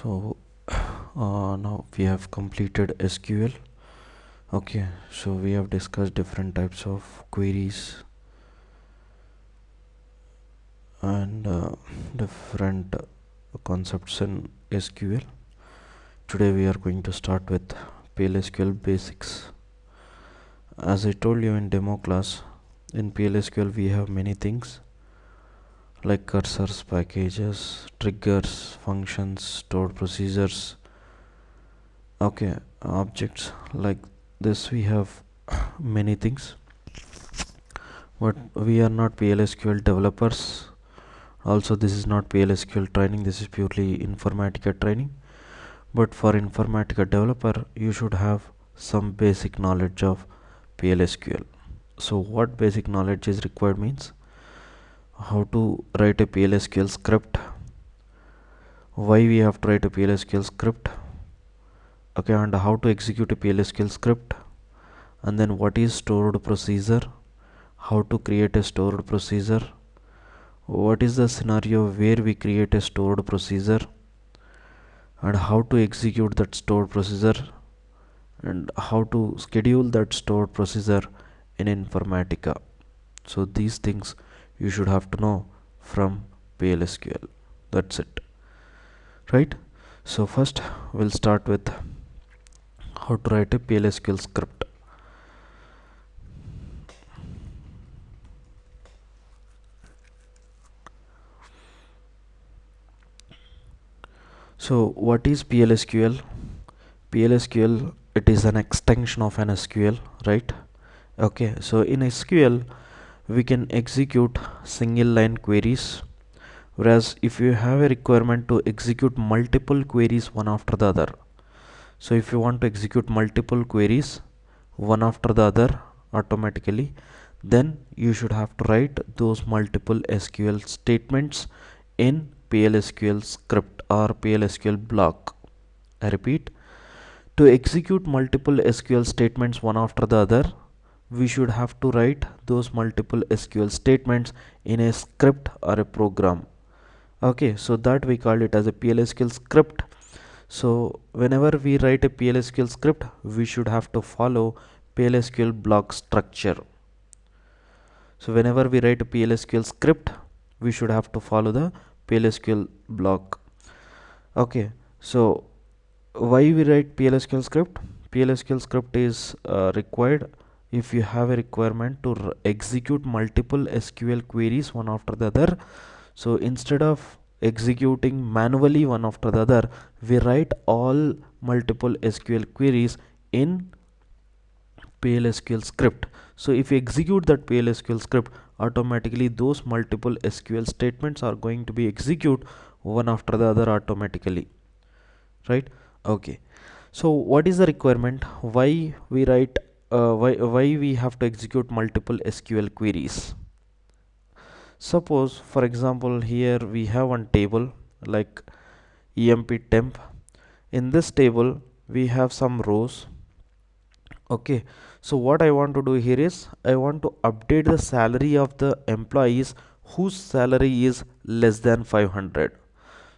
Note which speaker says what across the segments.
Speaker 1: So now we have completed SQL. Okay, so we have discussed different types of queries and different concepts in SQL. Today we are going to start with PLSQL basics. As I told you in demo class, in PLSQL we have many things like cursors, packages, triggers, functions, stored procedures, okay, objects. Like this we have many things, but we are not PLSQL developers. Also, this is not PLSQL training, this is purely informatica training. But for informatica developer, you should have some basic knowledge of PLSQL. So what basic knowledge is required means how to write a PLSQL script, why we have to write a PLSQL script, okay, and how to execute a PLSQL script, and then what is stored procedure, how to create a stored procedure, what is the scenario where we create a stored procedure, and how to execute that stored procedure, and how to schedule that stored procedure in informatica. So these things you should have to know from PLSQL. That's it, right? So first we'll start with how to write a PLSQL script. So what is PLSQL? PLSQL, it is an extension of an SQL, right? Okay, so in SQL we can execute single line queries, whereas if you have a requirement to execute multiple queries one after the other, so if you want to execute multiple queries one after the other automatically, then you should have to write those multiple SQL statements in PLSQL script or PLSQL block. I repeat, to execute multiple SQL statements one after the other, we should have to write those multiple SQL statements in a script or a program. Okay, so that we call it as a PLSQL script. So whenever we write a PLSQL script, we should have to follow PLSQL block structure. So whenever we write a PLSQL script, we should have to follow the PLSQL block. Okay, so why we write PLSQL script? PLSQL script is required if you have a requirement to execute multiple SQL queries one after the other. So instead of executing manually one after the other, we write all multiple SQL queries in PLSQL script. So if you execute that PLSQL script, automatically those multiple SQL statements are going to be executed one after the other automatically, right? Okay, so what is the requirement? Why we write why we have to execute multiple SQL queries? Suppose for example here we have one table like emp temp. In this table we have some rows. Okay, so what I want to do here is I want to update the salary of the employees whose salary is less than 500.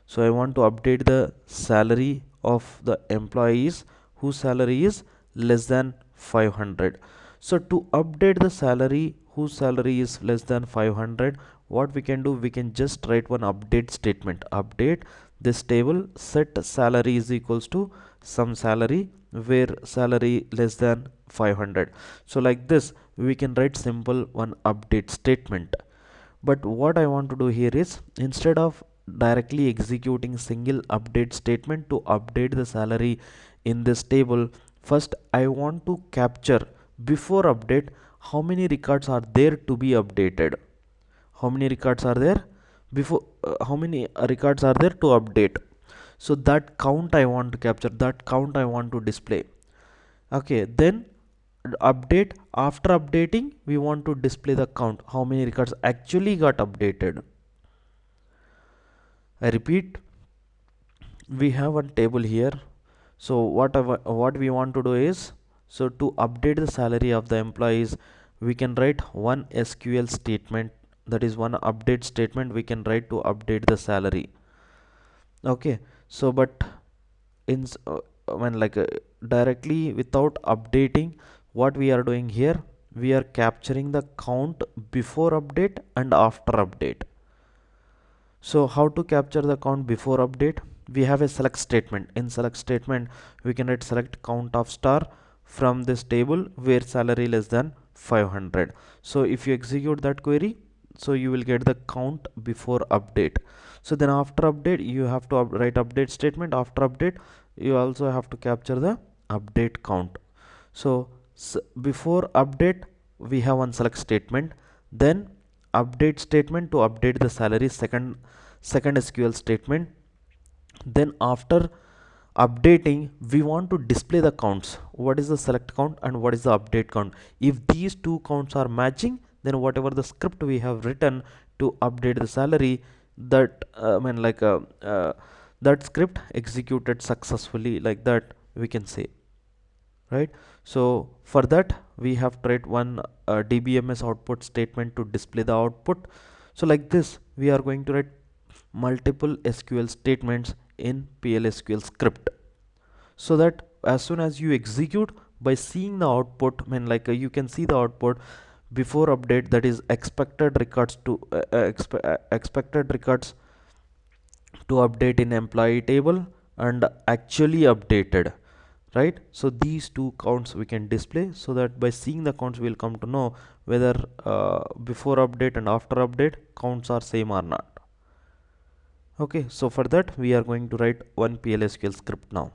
Speaker 1: So I want to update the salary of the employees whose salary is less than 500. So to update the salary whose salary is less than 500, what we can do, we can just write one update statement. Update this table, set salary is equals to some salary where salary less than 500. So like this we can write simple one update statement. But what I want to do here is, instead of directly executing single update statement to update the salary in this table, first I want to capture before update how many records are there to be updated. How many records are there before how many records are there to update. So that count I want to capture, that count I want to display. Okay, then update, after updating we want to display the count, how many records actually got updated. I repeat, we have one table here. So what we want to do is, so to update the salary of the employees, we can write one SQL statement, that is one update statement we can write to update the salary. Okay, so but when directly without updating, what we are doing here, we are capturing the count before update and after update. So how to capture the count before update? We have a select statement. In select statement, we can write select count of star from this table where salary less than 500. So if you execute that query, so you will get the count before update. So then after update, you have to write update statement. After update, you also have to capture the update count. So before update, we have one select statement, then update statement to update the salary, second SQL statement. Then after updating, we want to display the counts. What is the select count and what is the update count? If these two counts are matching, then whatever the script we have written to update the salary, that that script executed successfully, like that we can say, right? So for that, we have to write one dbms output statement to display the output. So like this, we are going to write multiple SQL statements in PLSQL script, so that as soon as you execute, by seeing the output, you can see the output before update, that is expected records to expected records to update in employee table, and actually updated, right? So these two counts we can display, so that by seeing the counts we'll come to know whether before update and after update counts are same or not. Okay, so for that we are going to write one PLSQL script now.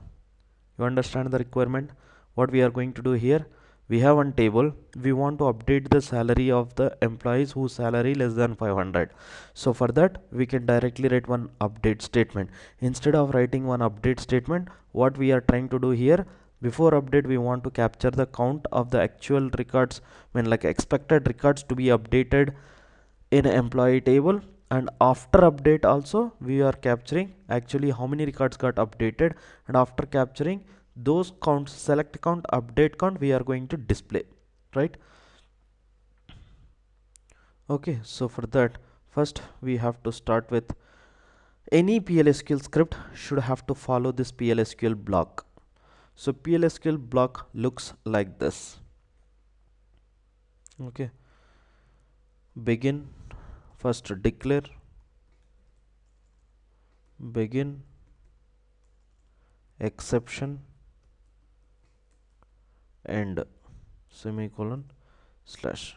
Speaker 1: You understand the requirement? What we are going to do here, we have one table, we want to update the salary of the employees whose salary less than 500. So for that, we can directly write one update statement. Instead of writing one update statement, what we are trying to do here, before update we want to capture the count of the actual records, expected records to be updated in employee table, and after update also we are capturing actually how many records got updated, and after capturing those counts, select count, update count, we are going to display, right? Okay, so for that, first we have to start with, any PLSQL script should have to follow this PLSQL block. So PLSQL block looks like this. Okay, begin, first declare, begin, exception, end, semicolon, slash.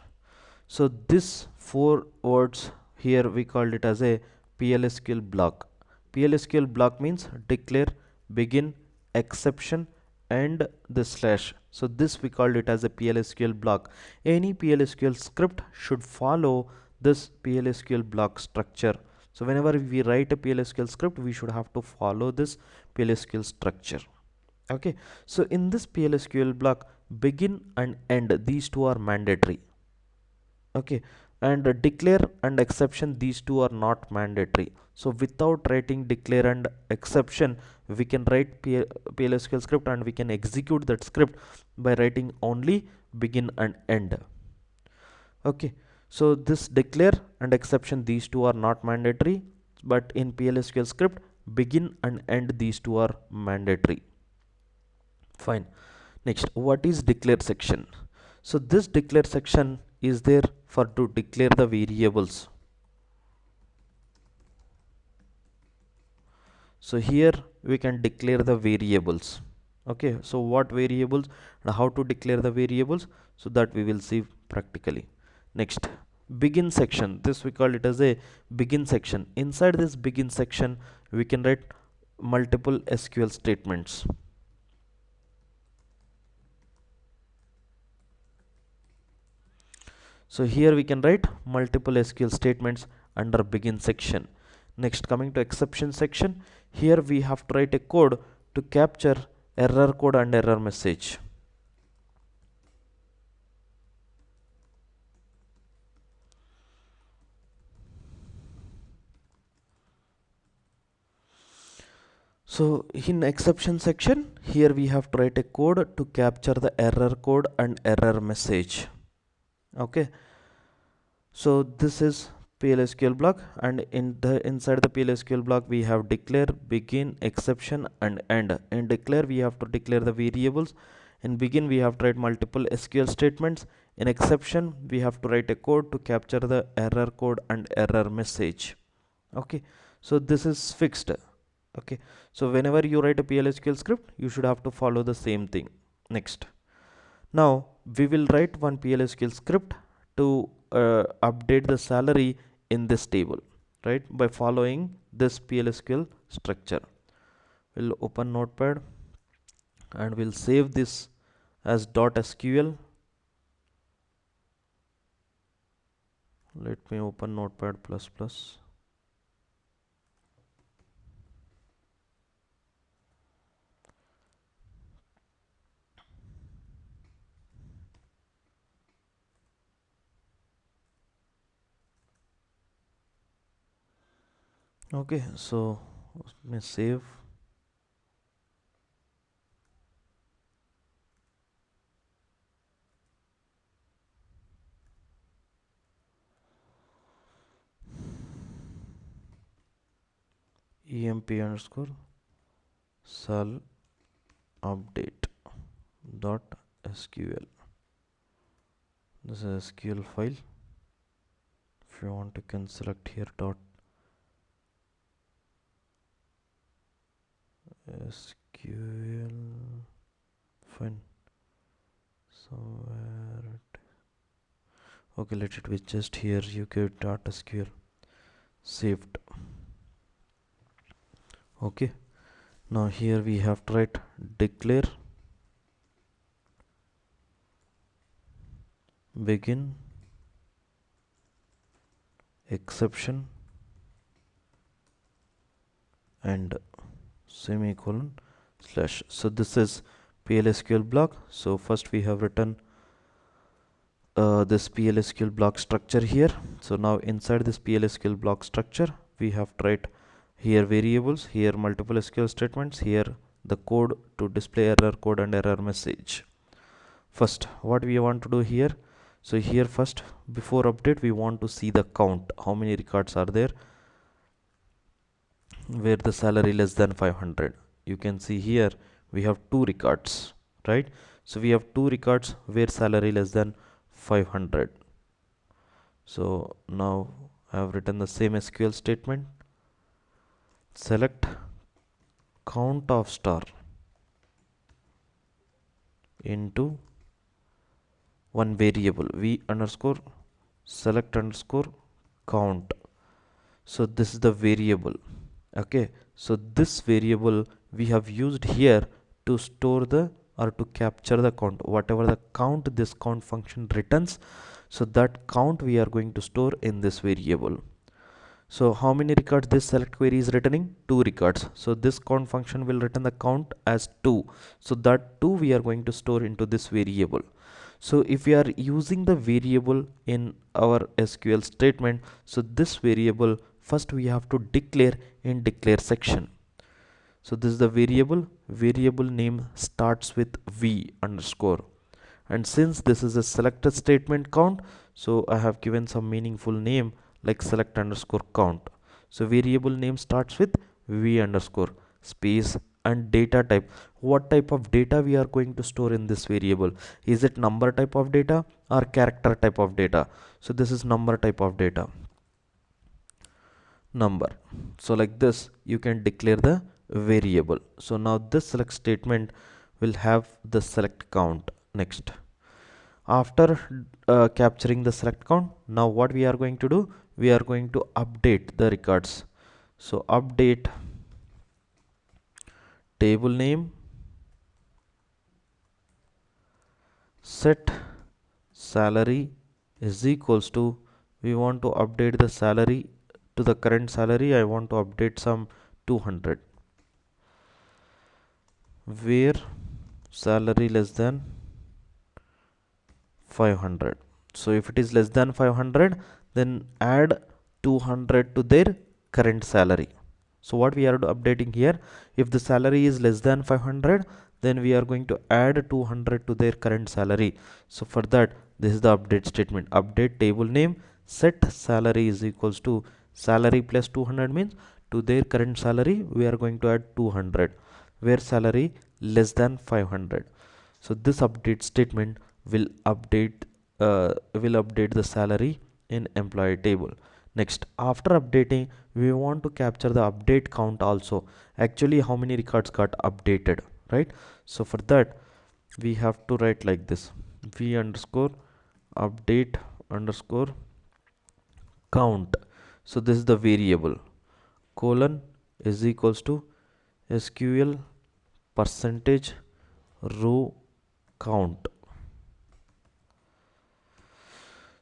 Speaker 1: So this four words here we called it as a PLSQL block. PLSQL block means declare, begin, exception, and the slash. So this we called it as a PLSQL block. Any PLSQL script should follow this PLSQL block structure. So whenever we write a PLSQL script, we should have to follow this PLSQL structure. Okay, so in this PLSQL block, begin and end, these two are mandatory. Okay, and declare and exception, these two are not mandatory. So without writing declare and exception, we can write PLSQL script and we can execute that script by writing only begin and end. Okay, so this declare and exception, these two are not mandatory, but in PLSQL script, begin and end, these two are mandatory. Fine. Next, what is declare section? So this declare section is there for to declare the variables. So here we can declare the variables. Okay, so what variables and how to declare the variables, so that we will see practically. Next, begin section, this we call it as a begin section. Inside this begin section, we can write multiple SQL statements. So here we can write multiple SQL statements under begin section. Next, coming to exception section, here we have to write a code to capture error code and error message. So in exception section, here we have to write a code to capture the error code and error message. Okay, so this is PLSQL block, and inside the PLSQL block we have declare, begin, exception and end. In declare we have to declare the variables. In begin we have to write multiple SQL statements. In exception we have to write a code to capture the error code and error message. Okay, so this is fixed. Okay, so whenever you write a PLSQL script you should have to follow the same thing. Next, now we will write one PLSQL script to update the salary in this table, right, by following this PLSQL structure. We'll open Notepad and we'll save this as .sql. Let me open Notepad++. Okay, so let me save. emp underscore sal update dot sql. This is a SQL file. If you want, you can select here dot SQL. Fine. Somewhere. Okay, let it be just here. You get dot SQL saved. Okay. Now here we have to write declare, begin, exception and semicolon slash. So this is PLSQL block. So first we have written this PLSQL block structure here. So now inside this PLSQL block structure we have to write here variables, here multiple SQL statements, here the code to display error code and error message. First, what we want to do here, so here first before update we want to see the count, how many records are there where the salary less than 500. You can see here we have 2 records, right? So we have 2 records where salary less than 500. So now I have written the same SQL statement, select count of star into one variable v underscore select underscore count. So this is the variable. Okay, so this variable we have used here to store the or to capture the count, whatever the count this count function returns, so that count we are going to store in this variable. So how many records this select query is returning? 2 records. So this count function will return the count as 2. So that 2 we are going to store into this variable. So if we are using the variable in our SQL statement, so this variable first we have to declare in declare section. So this is the variable name starts with v underscore, and since this is a selected statement count, so I have given some meaningful name like select underscore count. So variable name starts with v underscore space and data type. What type of data we are going to store in this variable? Is it number type of data or character type of data? So this is number type of data, number. So like this you can declare the variable. So now this select statement will have the select count. Next, after capturing the select count, now what we are going to do, we are going to update the records. So update table name, set salary is equals to, we want to update the salary to the current salary. I want to update some 200, where salary less than 500. So if it is less than 500, then add 200 to their current salary. So what we are updating here, if the salary is less than 500, then we are going to add 200 to their current salary. So for that, this is the update statement, update table name, set salary is equals to salary plus 200 means to their current salary we are going to add 200 where salary less than 500. So this update statement will update the salary in employee table. Next, after updating, we want to capture the update count also. Actually, how many records got updated, right? So for that, we have to write like this: v underscore update underscore count. So this is the variable colon is equals to SQL percentage row count.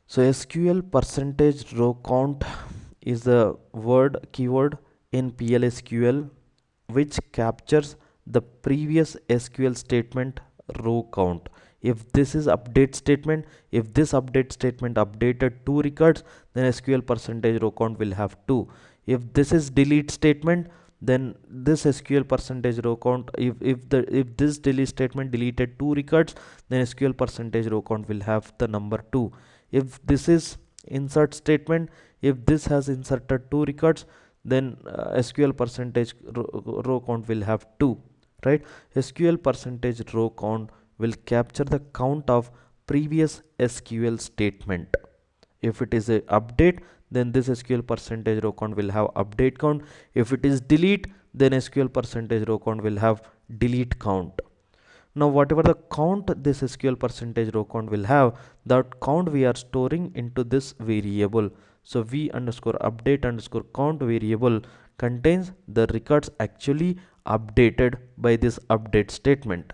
Speaker 1: So SQL percentage row count is the keyword in PLSQL which captures the previous SQL statement row count. If this is update statement, if this update statement updated two records, then SQL percentage row count will have 2. If this is delete statement, then this SQL percentage row count, if this delete statement deleted two records, then SQL percentage row count will have the number 2. If this is insert statement, if this has inserted two records, then SQL percentage row count will have 2, right? SQL percentage row count will capture the count of previous SQL statement. If it is a update, then this SQL percentage row count will have update count. If it is delete, then SQL percentage row count will have delete count. Now whatever the count this SQL percentage row count will have, that count we are storing into this variable. So v underscore update underscore count variable contains the records actually updated by this update statement.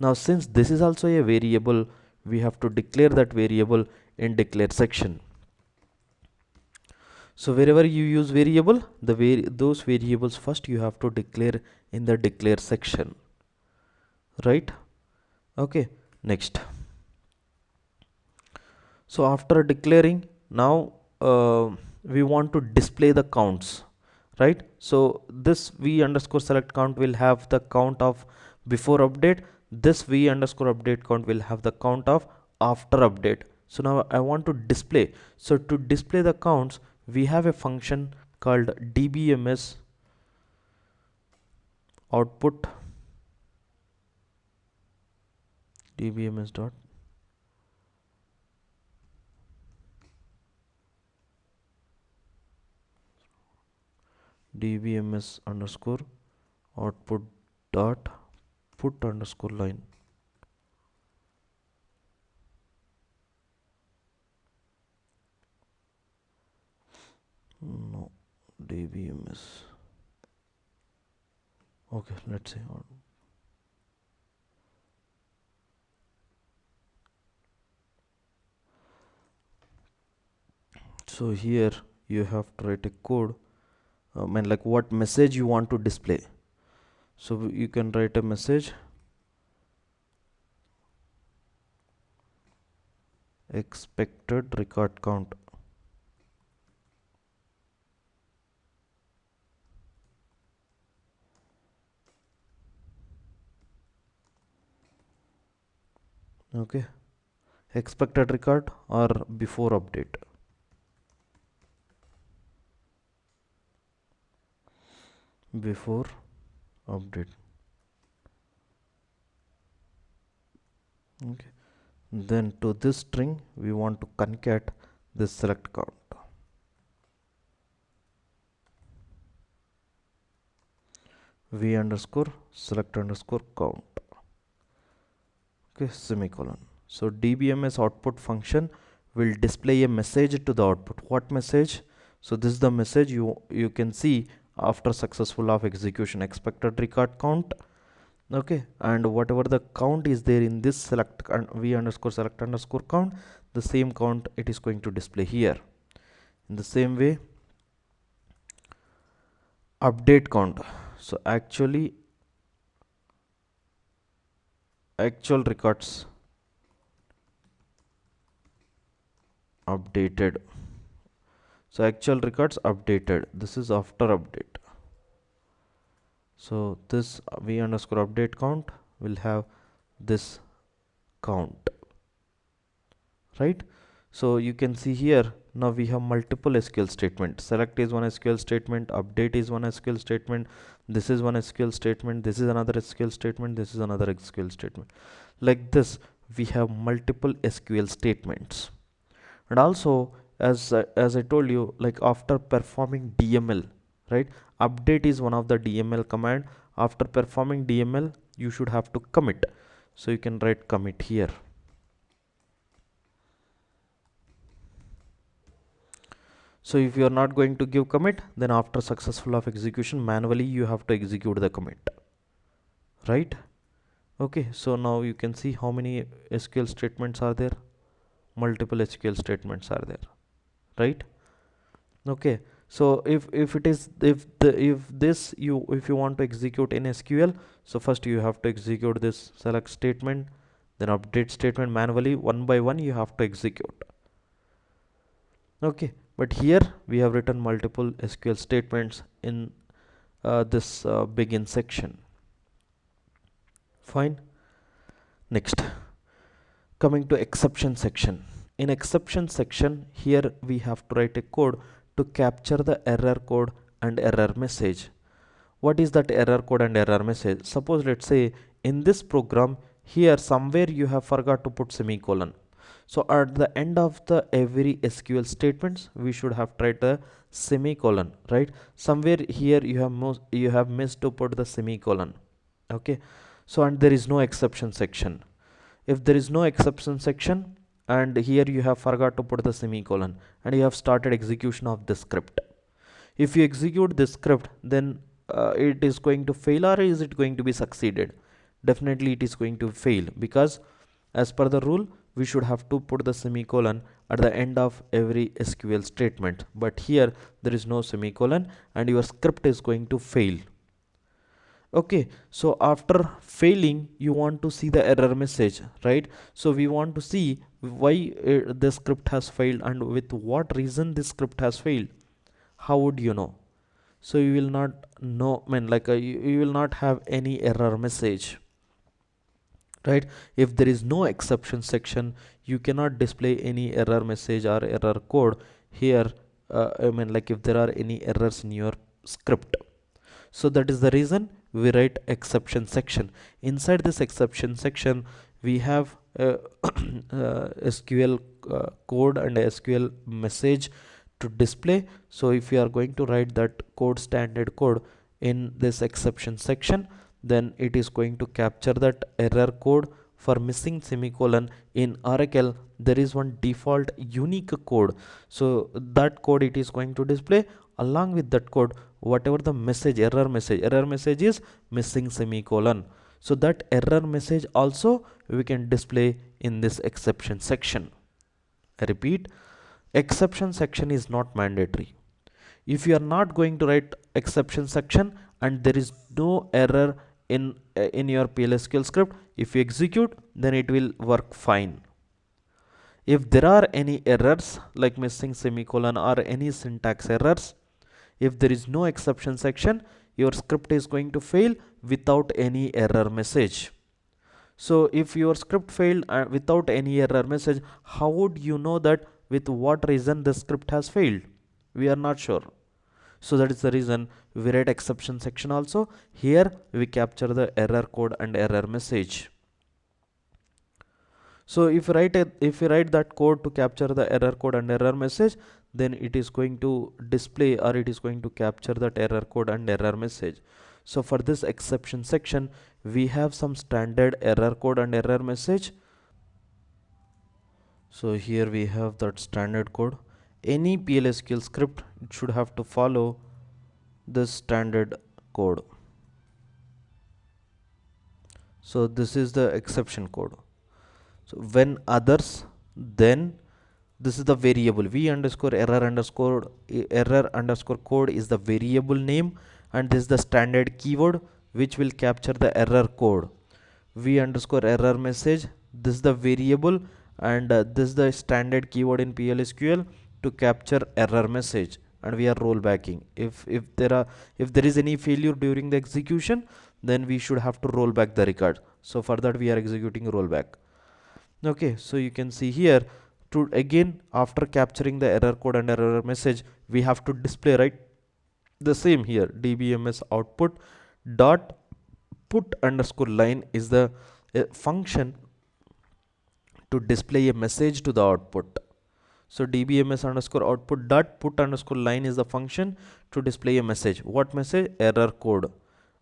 Speaker 1: Now since this is also a variable, we have to declare that variable in declare section. So wherever you use variable, those variables first you have to declare in the declare section, right? Okay, next. So after declaring, now we want to display the counts, right? So this v underscore select count will have the count of before update. This v underscore update count will have the count of after update. So now I want to display. So to display the counts, we have a function called dbms output dbms dot dbms underscore output dot put underscore line. No, dbms. Okay, let's see. So here you have to write a code and like what message you want to display. So you can write a message expected record count. Okay, expected record or before update. Before update. Okay, then to this string we want to concat this select count. V underscore select underscore count. Okay, semicolon. So dbms output function will display a message to the output. What message? So this is the message you can see after successful of execution expected record count. Okay, and whatever the count is there in this select v underscore select underscore count, the same count it is going to display here. In the same way, update count. So actual records updated. So actual records updated. This is after update. So this v underscore update count will have this count, right? So you can see here, now we have multiple SQL statements. Select is one SQL statement, update is one SQL statement, this is one SQL statement, this is another SQL statement, this is another SQL statement. Like this, we have multiple SQL statements. And also, as I told you, like after performing DML, right? Update is one of the DML command. After performing DML, you should have to commit. So you can write commit here. So if you are not going to give commit, then after successful of execution, manually you have to execute the commit, right? Okay, so now you can see how many SQL statements are there. Multiple SQL statements are there, right? Okay, so if it is if you want to execute in SQL, so first you have to execute this select statement, then update statement manually, one by one you have to execute. Okay, but here we have written multiple SQL statements in this begin section. Fine. Next, coming to exception section. In exception section, here we have to write a code to capture the error code and error message. What is that error code and error message? Suppose let's say in this program here somewhere you have forgot to put semicolon. So at the end of the every SQL statements we should have tried the semicolon, right? Somewhere here you have missed to put the semicolon. Okay, so and there is no exception section. If there is no exception section and here you have forgot to put the semicolon and you have started execution of the script, if you execute this script, then it is going to fail, or is it going to be succeeded? Definitely it is going to fail, because as per the rule we should have to put the semicolon at the end of every SQL statement, but here there is no semicolon and your script is going to fail. Okay, so after failing you want to see the error message, right? So we want to see why the script has failed and with what reason this script has failed. How would you know? So you will not know, you will not have any error message, right? If there is no exception section, you cannot display any error message or error code here. If there are any errors in your script, so that is the reason we write exception section. Inside this exception section we have SQL code and SQL message to display. So if you are going to write that code, standard code, in this exception section, then it is going to capture that error code for missing semicolon. In Oracle there is one default unique code, so that code it is going to display. Along with that code, whatever the message, error message is missing semicolon, so that error message also we can display in this exception section. I repeat, exception section is not mandatory. If you are not going to write exception section and there is no error in your PLSQL script, if you execute, then it will work fine. If there are any errors like missing semicolon or any syntax errors, if there is no exception section, your script is going to fail without any error message. So if your script failed without any error message, how would you know that with what reason the script has failed? We are not sure. So that is the reason we write exception section also. Here we capture the error code and error message. So if you write that code to capture the error code and error message, then it is going to display, or it is going to capture that error code and error message. So for this exception section we have some standard error code and error message. So here we have that standard code. Any PLSQL script, it should have to follow this standard code. So this is the exception code. So when others, then this is the variable v underscore error underscore code is the variable name, and this is the standard keyword which will capture the error code. V underscore error message, this is the variable, and this is the standard keyword in PLSQL to capture error message, and we are rollbacking. If there is any failure during the execution, then we should have to roll back the record. So for that we are executing rollback. Okay, so you can see here to again after capturing the error code and error message we have to display, right? The same here, dbms output dot put underscore line is the function to display a message to the output. So dbms underscore output dot put underscore line is the function to display a message. What message? Error code.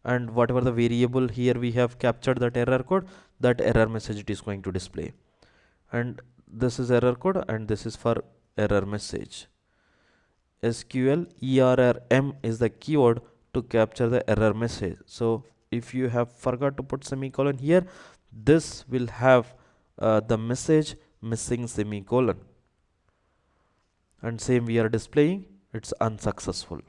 Speaker 1: And whatever the variable here we have captured that error code, that error message it is going to display. And this is error code and this is for error message. SQL ERRM is the keyword to capture the error message. So if you have forgot to put semicolon here, this will have the message missing semicolon, and same we are displaying it's unsuccessful.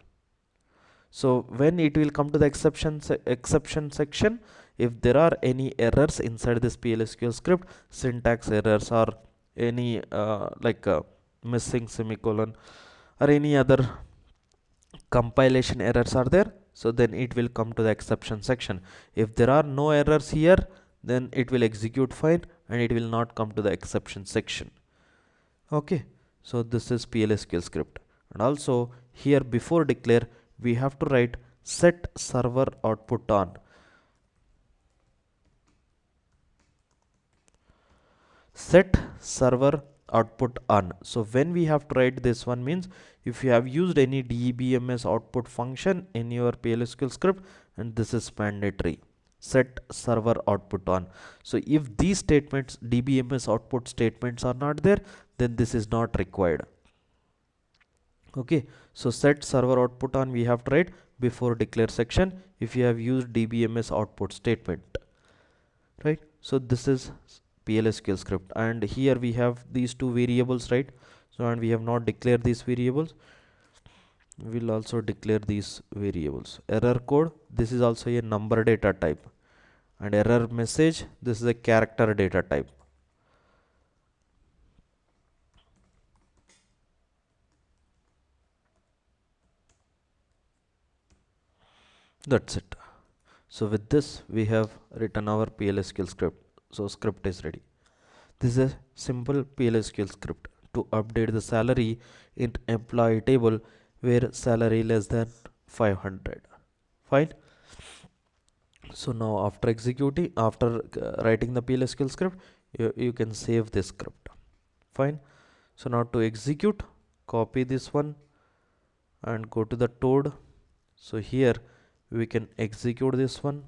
Speaker 1: So when it will come to the exception section, if there are any errors inside this PLSQL script, syntax errors or any missing semicolon or any other compilation errors are there, so then it will come to the exception section. If there are no errors here, then it will execute fine and it will not come to the exception section. Okay, so this is PLSQL script. And also here before declare we have to write set server output on. Set server output on. So when we have to write this one means if you have used any dbms output function in your PLSQL script, and this is mandatory, set server output on. So if these statements dbms output statements are not there, then this is not required. Okay, so set server output on we have to write before declare section if you have used dbms output statement, right? So this is PLSQL script, and here we have these two variables, right? So and we have not declared these variables, we'll also declare these variables. Error code, this is also a number data type, and error message, this is a character data type. That's it. So with this we have written our PLSQL script. So script is ready. This is a simple PLSQL script to update the salary in employee table where salary less than 500. Fine. So now after executing, after writing the PLSQL script, you can save this script. Fine. So now to execute, copy this one and go to the Toad. So here we can execute this one,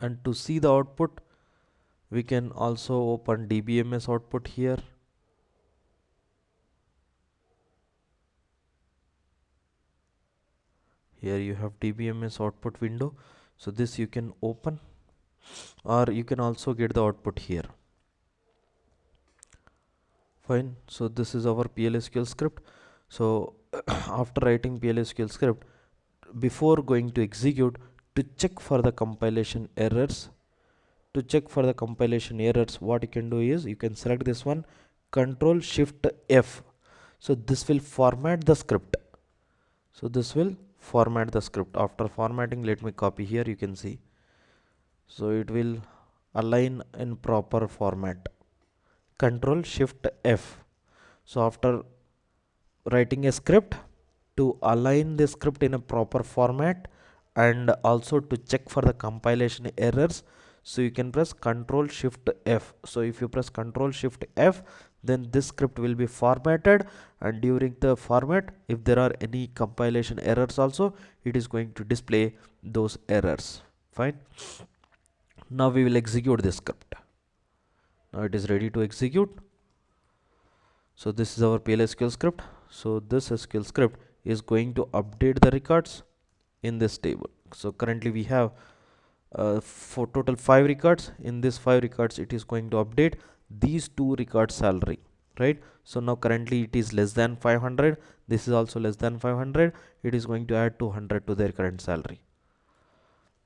Speaker 1: and to see the output we can also open dbms output here. Here you have dbms output window, so this you can open, or you can also get the output here. Fine. So this is our PLSQL script. So after writing PLSQL script, before going to execute, to check for the compilation errors, what you can do is you can select this one, Control Shift F. So this will format the script. After formatting, let me copy here, you can see. So it will align in proper format. Control Shift F. So after writing a script, to align the script in a proper format and also to check for the compilation errors, so you can press Control Shift F. So if you press Control Shift F, then this script will be formatted, and during the format if there are any compilation errors also, it is going to display those errors. Fine. Now we will execute this script. Now it is ready to execute. So this is our PLSQL script. So this SQL script is going to update the records in this table. So currently we have for total 5 records. In this 5 records it is going to update these 2 records salary, right? So now currently it is less than 500, this is also less than 500, it is going to add 200 to their current salary.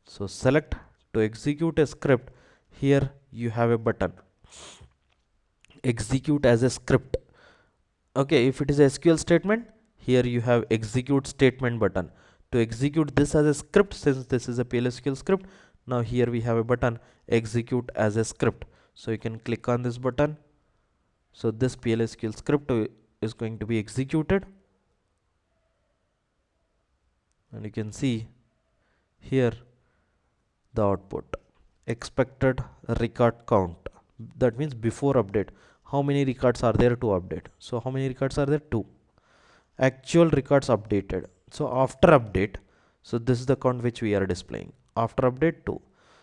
Speaker 1: So select to execute a script. Here you have a button, execute as a script. Okay, if it is a SQL statement, here you have execute statement button. To execute this as a script, since this is a PLSQL script, now here we have a button, execute as a script. So you can click on this button, So this PLSQL script is going to be executed, and you can see here the output: expected record count. That means before update, how many records are there to update. So how many records are there? 2. Actual records updated. So after update, so this is the count which we are displaying. After update, 2.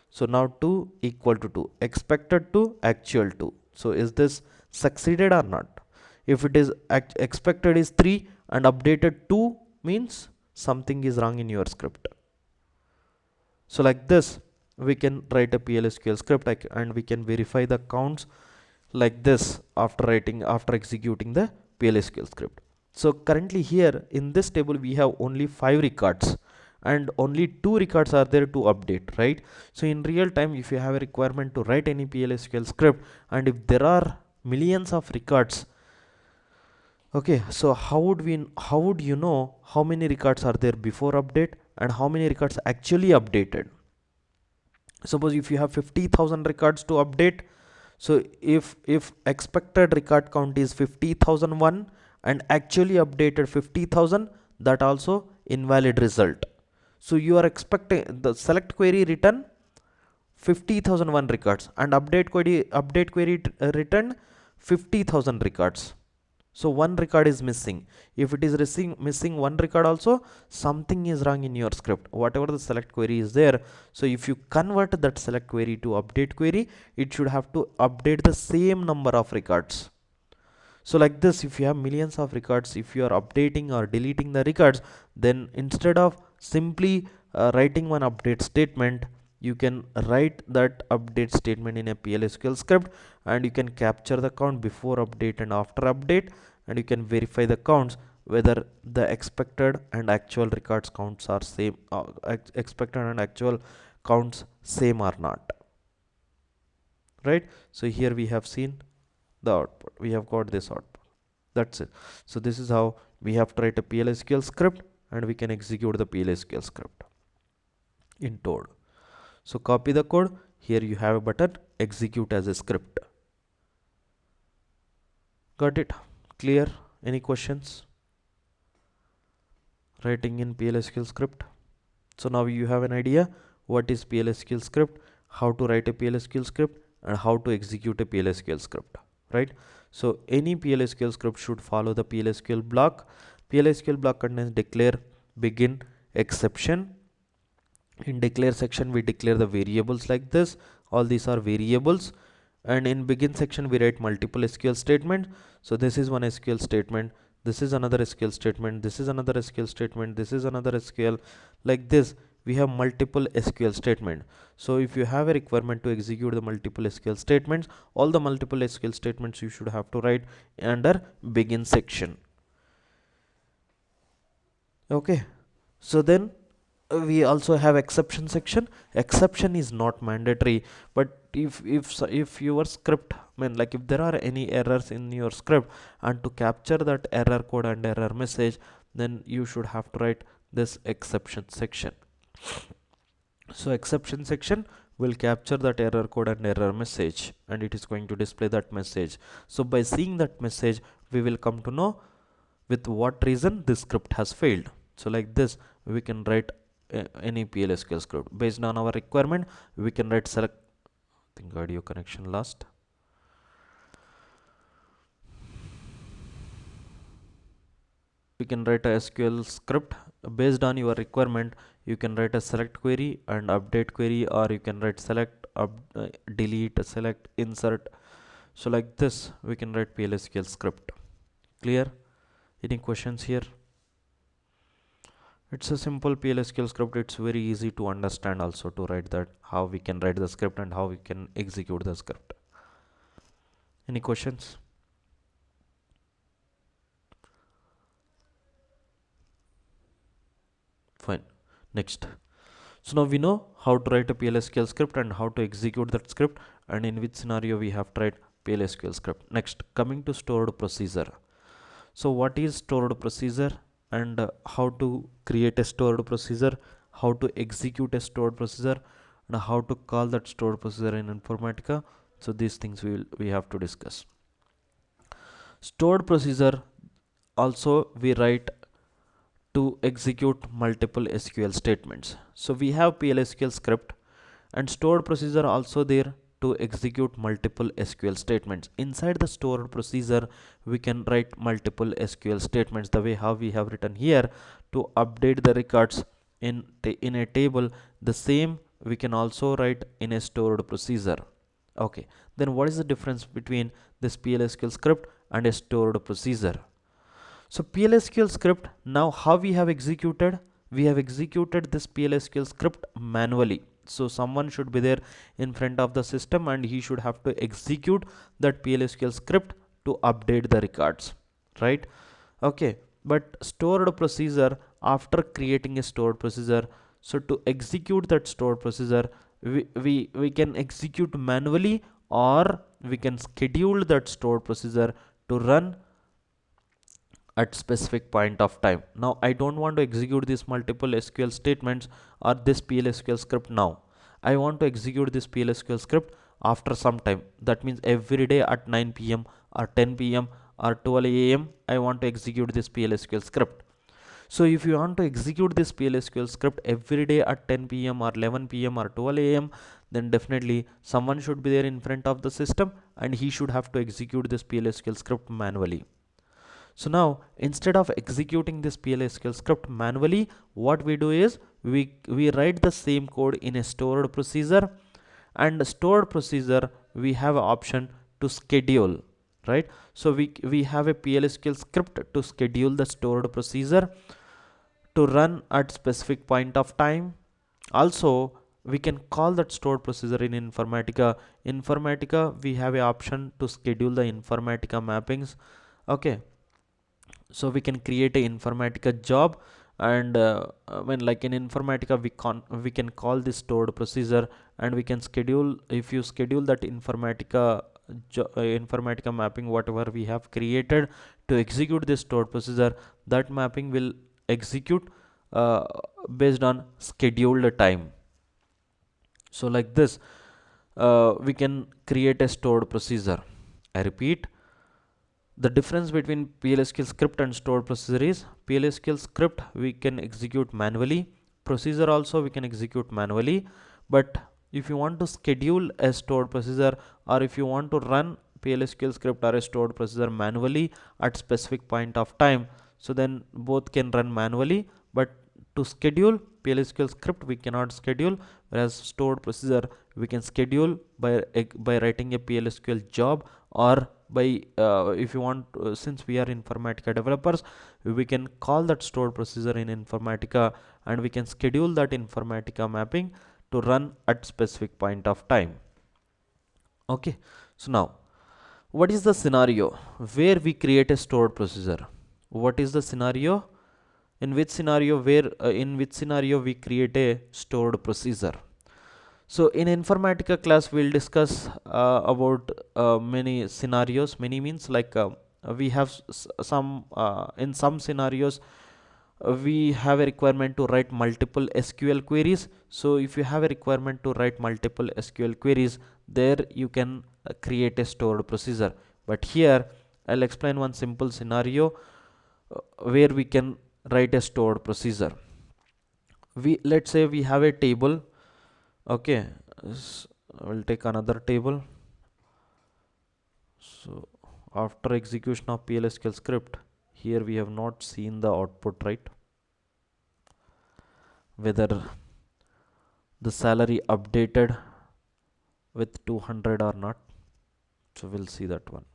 Speaker 1: So now 2 equal to 2. Expected to actual 2. So is this succeeded or not? If it is expected is 3 and updated 2, means something is wrong in your script. So like this, we can write a PLSQL script and we can verify the counts like this after executing the PLSQL script. So currently here in this table we have only 5 records and only 2 records are there to update, right? So in real time, if you have a requirement to write any PLSQL script and if there are millions of records, okay, so how would you know how many records are there before update and how many records actually updated? Suppose if you have 50,000 records to update, so if expected record count is 50,001 and actually updated 50,000, that also invalid result. So you are expecting the select query return 50,001 records and update query return 50,000 records. So one record is missing. If it is missing one record also, something is wrong in your script, whatever the select query is there. So if you convert that select query to update query, it should have to update the same number of records. So like this, if you have millions of records, if you are updating or deleting the records, then instead of simply writing one update statement, you can write that update statement in a PLSQL script and you can capture the count before update and after update, and you can verify the counts whether the expected and actual records counts are same, expected and actual counts same or not, right? So here we have seen the output, we have got this output. That's it. So this is how we have to write a PLSQL script and we can execute the PLSQL script in Toad. So copy the code. Here you have a button, execute as a script. Got it? Clear? Any questions? Writing in PLSQL script. So now you have an idea what is PLSQL script, how to write a PLSQL script, and how to execute a PLSQL script, right? So any PLSQL script should follow the PLSQL block. PLSQL block contains declare, begin, exception. In declare section we declare the variables like this. All these are variables. And in begin section we write multiple SQL statements. So this is one SQL statement, this is another SQL statement, this is another SQL statement, this is another SQL. Like this we have multiple SQL statement. So if you have a requirement to execute the multiple SQL statements, all the multiple SQL statements you should have to write under begin section. Okay, so then we also have exception section. Exception is not mandatory, but if your script, I mean, like if there are any errors in your script and to capture that error code and error message, then you should have to write this exception section. So exception section will capture that error code and error message and it is going to display that message. So by seeing that message we will come to know with what reason this script has failed. So like this we can write any PLSQL script based on our requirement. We can write select, I think audio connection lost. We can write a SQL script based on your requirement. You can write a select query and update query, or you can write select, delete, select, insert. So like this we can write PLSQL script. Clear? Any questions here? It's a simple PLSQL script. It's very easy to understand also to write that, how we can write the script and how we can execute the script. Any questions? Fine. Next. So now we know how to write a PLSQL script and how to execute that script and in which scenario we have to write PLSQL script. Next, coming to stored procedure. So what is stored procedure and how to create a stored procedure, how to execute a stored procedure, and how to call that stored procedure in Informatica. So these things we have to discuss. Stored procedure also we write to execute multiple SQL statements. So we have PLSQL script and stored procedure also there to execute multiple SQL statements. Inside the stored procedure we can write multiple SQL statements the way how we have written here to update the records in a table. The same we can also write in a stored procedure. Okay, then what is the difference between this PLSQL script and a stored procedure? So PLSQL script, now how we have executed? We have executed this PLSQL script manually. So someone should be there in front of the system and he should have to execute that PLSQL script to update the records, right? Okay, but stored procedure, after creating a stored procedure, so to execute that stored procedure, we can execute manually, or we can schedule that stored procedure to run at specific point of time. Now I don't want to execute these multiple SQL statements or this PLSQL script now. I want to execute this PLSQL script after some time. That means every day at 9 p.m. or 10 p.m. or 12 a.m. I want to execute this PLSQL script. So if you want to execute this PLSQL script every day at 10 p.m. or 11 p.m. or 12 a.m., then definitely someone should be there in front of the system and he should have to execute this PLSQL script manually. So now instead of executing this PLSQL script manually, what we do is we write the same code in a stored procedure, and stored procedure we have an option to schedule, right? So we have a PLSQL script to schedule the stored procedure to run at specific point of time. Also we can call that stored procedure in informatica. Informatica we have a option to schedule the informatica mappings. Okay, so we can create a informatica job, and when like in informatica we can call this stored procedure, and we can schedule, if you schedule that informatica mapping whatever we have created to execute this stored procedure, that mapping will execute uh, based on scheduled time. So like this we can create a stored procedure. I repeat, the difference between PLSQL script and stored procedure is PLSQL script we can execute manually, procedure also we can execute manually, but if you want to schedule a stored procedure, or if you want to run PLSQL script or a stored procedure manually at specific point of time, so then both can run manually, but to schedule PLSQL script we cannot schedule, whereas stored procedure we can schedule by writing a PLSQL job, or by if you want since we are informatica developers, we can call that stored procedure in informatica and we can schedule that informatica mapping to run at specific point of time. Okay, so now what is the scenario where we create a stored procedure? What is the scenario in which scenario where in which scenario we create a stored procedure? So in informatica class we'll discuss about many scenarios. Many means like we have some in some scenarios we have a requirement to write multiple SQL queries. So if you have a requirement to write multiple SQL queries, there you can create a stored procedure. But here I'll explain one simple scenario where we can write a stored procedure. Let's say we have a table. Okay, we'll take another table. So after execution of PLSQL script, here we have not seen the output, right? Whether the salary updated with 200 or not. So we'll see that one.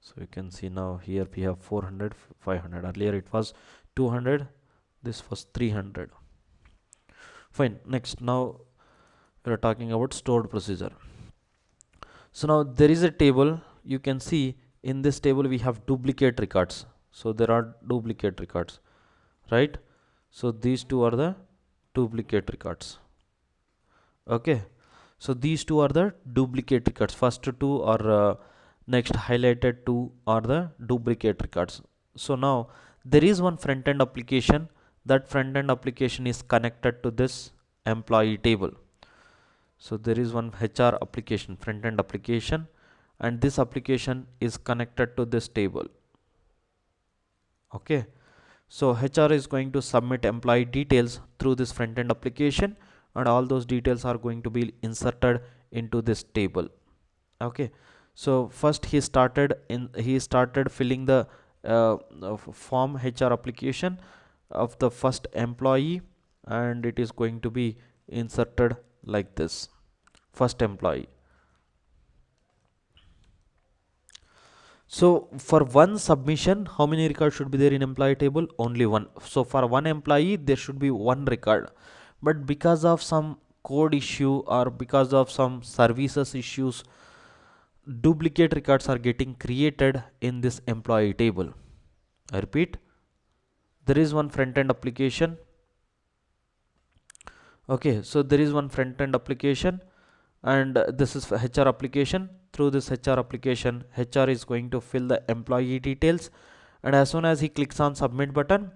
Speaker 1: So you can see now here we have 400, 500. Earlier it was 200. This was 300. Fine. Next, now we are talking about stored procedure. So now there is a table. You can see in this table we have duplicate records. So there are duplicate records, right? So these two are the duplicate records. Okay, so these two are the duplicate records. First two are next highlighted two are the duplicate records. So now there is one front end application. That front end application is connected to this employee table. So there is one HR application, front end application, and this application is connected to this table. Okay, so HR is going to submit employee details through this front end application, and all those details are going to be inserted into this table. Okay, so first he started filling the form HR application of the first employee, and it is going to be inserted like this, first employee. So for one submission, how many records should be there in employee table? Only one. So for one employee, there should be one record. But because of some code issue or because of some services issues, duplicate records are getting created in this employee table. I repeat, there is one front end application. Okay, so there is one front end application, and this is HR application. Through this HR application, HR is going to fill the employee details, and as soon as he clicks on submit button,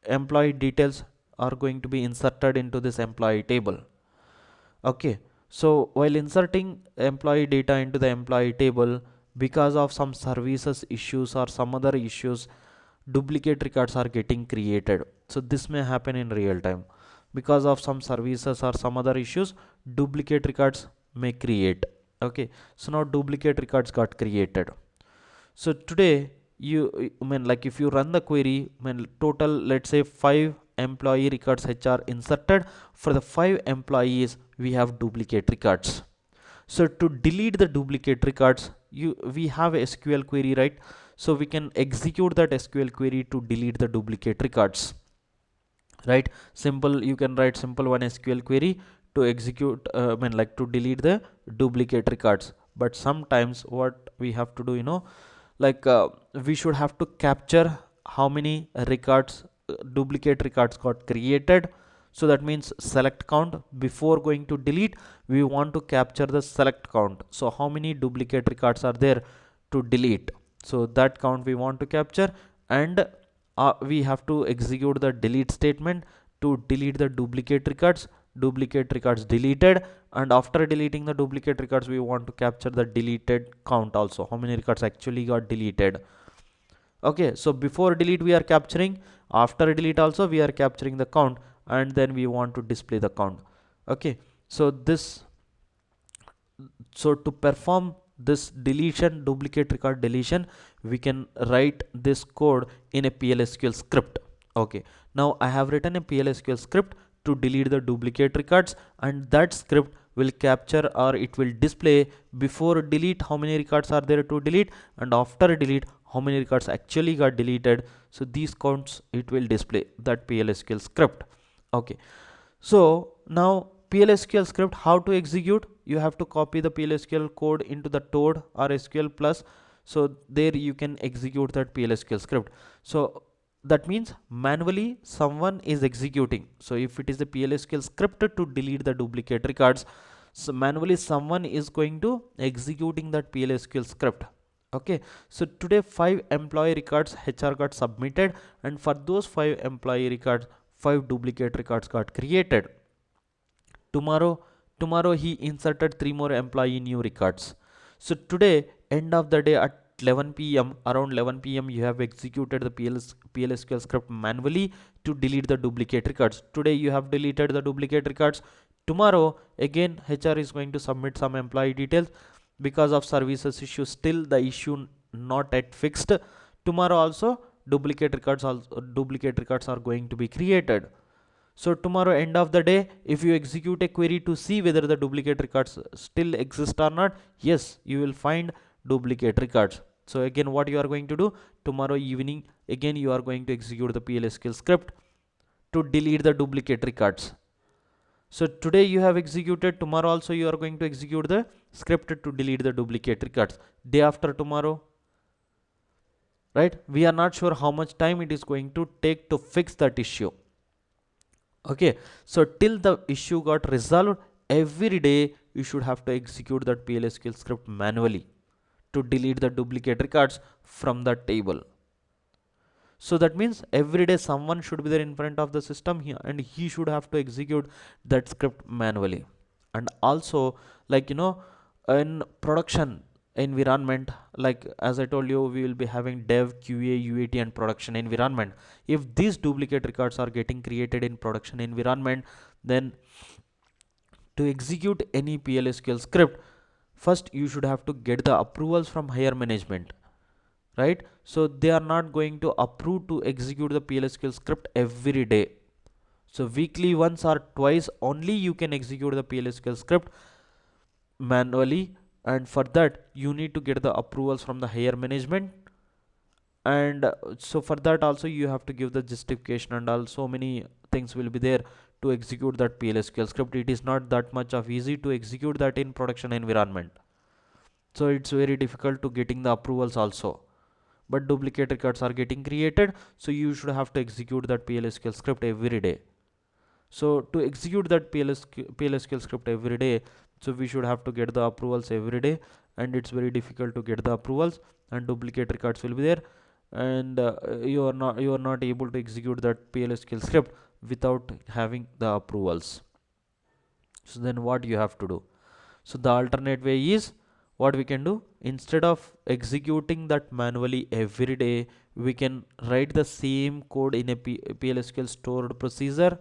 Speaker 1: employee details are going to be inserted into this employee table. Okay, so while inserting employee data into the employee table, because of some services issues or some other issues, duplicate records are getting created. So this may happen in real time. Because of some services or some other issues, duplicate records may create. Okay, so now duplicate records got created. So today I mean, like if you run the query, I mean, total, let's say 5 employee records HR inserted. For the 5 employees, we have duplicate records. So to delete the duplicate records, we have a SQL query, right? So we can execute that SQL query to delete the duplicate records, right? Simple, you can write simple one SQL query to execute, I mean, like to delete the duplicate records. But sometimes what we have to do, like we should have to capture how many records, duplicate records got created. So that means select count. Before going to delete, we want to capture the select count. So how many duplicate records are there to delete? So that count we want to capture, and we have to execute the delete statement to delete the duplicate records. Duplicate records deleted, and after deleting the duplicate records, we want to capture the deleted count also, how many records actually got deleted. Okay, so before delete we are capturing, after delete also we are capturing the count, and then we want to display the count. Okay, so to perform this deletion, duplicate record deletion, we can write this code in a PLSQL script. Okay, now I have written a PLSQL script to delete the duplicate records, and that script will capture, or it will display, before delete how many records are there to delete, and after delete how many records actually got deleted. So these counts it will display, that PLSQL script. Okay, so now PLSQL script, how to execute? You have to copy the PLSQL code into the Toad or SQL Plus. So there you can execute that PLSQL script. So that means manually someone is executing. So if it is a PLSQL script to delete the duplicate records, so manually someone is going to executing that PLSQL script. Okay, so today 5 employee records HR got submitted, and for those 5 employee records, 5 duplicate records got created. Tomorrow he inserted 3 more employee new records. So today, end of the day at 11 p.m, around 11 p.m, you have executed the PLSQL script manually to delete the duplicate records. Today you have deleted the duplicate records. Tomorrow again HR is going to submit some employee details. Because of services issue, still the issue not yet fixed. Tomorrow also duplicate records are going to be created. So tomorrow end of the day, if you execute a query to see whether the duplicate records still exist or not, yes, you will find duplicate records. So again, what you are going to do, tomorrow evening again you are going to execute the PLSQL script to delete the duplicate records. So today you have executed, tomorrow also you are going to execute the script to delete the duplicate records. Day after tomorrow, right? We are not sure how much time it is going to take to fix that issue. Okay, so till the issue got resolved, every day you should have to execute that PLSQL script manually to delete the duplicate records from the table. So that means every day someone should be there in front of the system here, and he should have to execute that script manually. And also, like in production, environment, like as I told you, we will be having dev, qa, uat and production environment. If these duplicate records are getting created in production environment, then to execute any PLSQL script, first you should have to get the approvals from higher management, right? So they are not going to approve to execute the PLSQL script every day. So weekly once or twice only you can execute the PLSQL script manually, and for that you need to get the approvals from the higher management. And so for that also you have to give the justification, and also many things will be there to execute that PLSQL script. It is not that much of easy to execute that in production environment, so it's very difficult to getting the approvals also. But duplicate records are getting created, so you should have to execute that PLSQL script every day. So to execute that PLSQL script every day, so we should have to get the approvals every day, and it's very difficult to get the approvals, and duplicate records will be there, and you are not able to execute that PLSQL script without having the approvals. So then what you have to do? So the alternate way is, what we can do, instead of executing that manually every day, we can write the same code in a PLSQL stored procedure.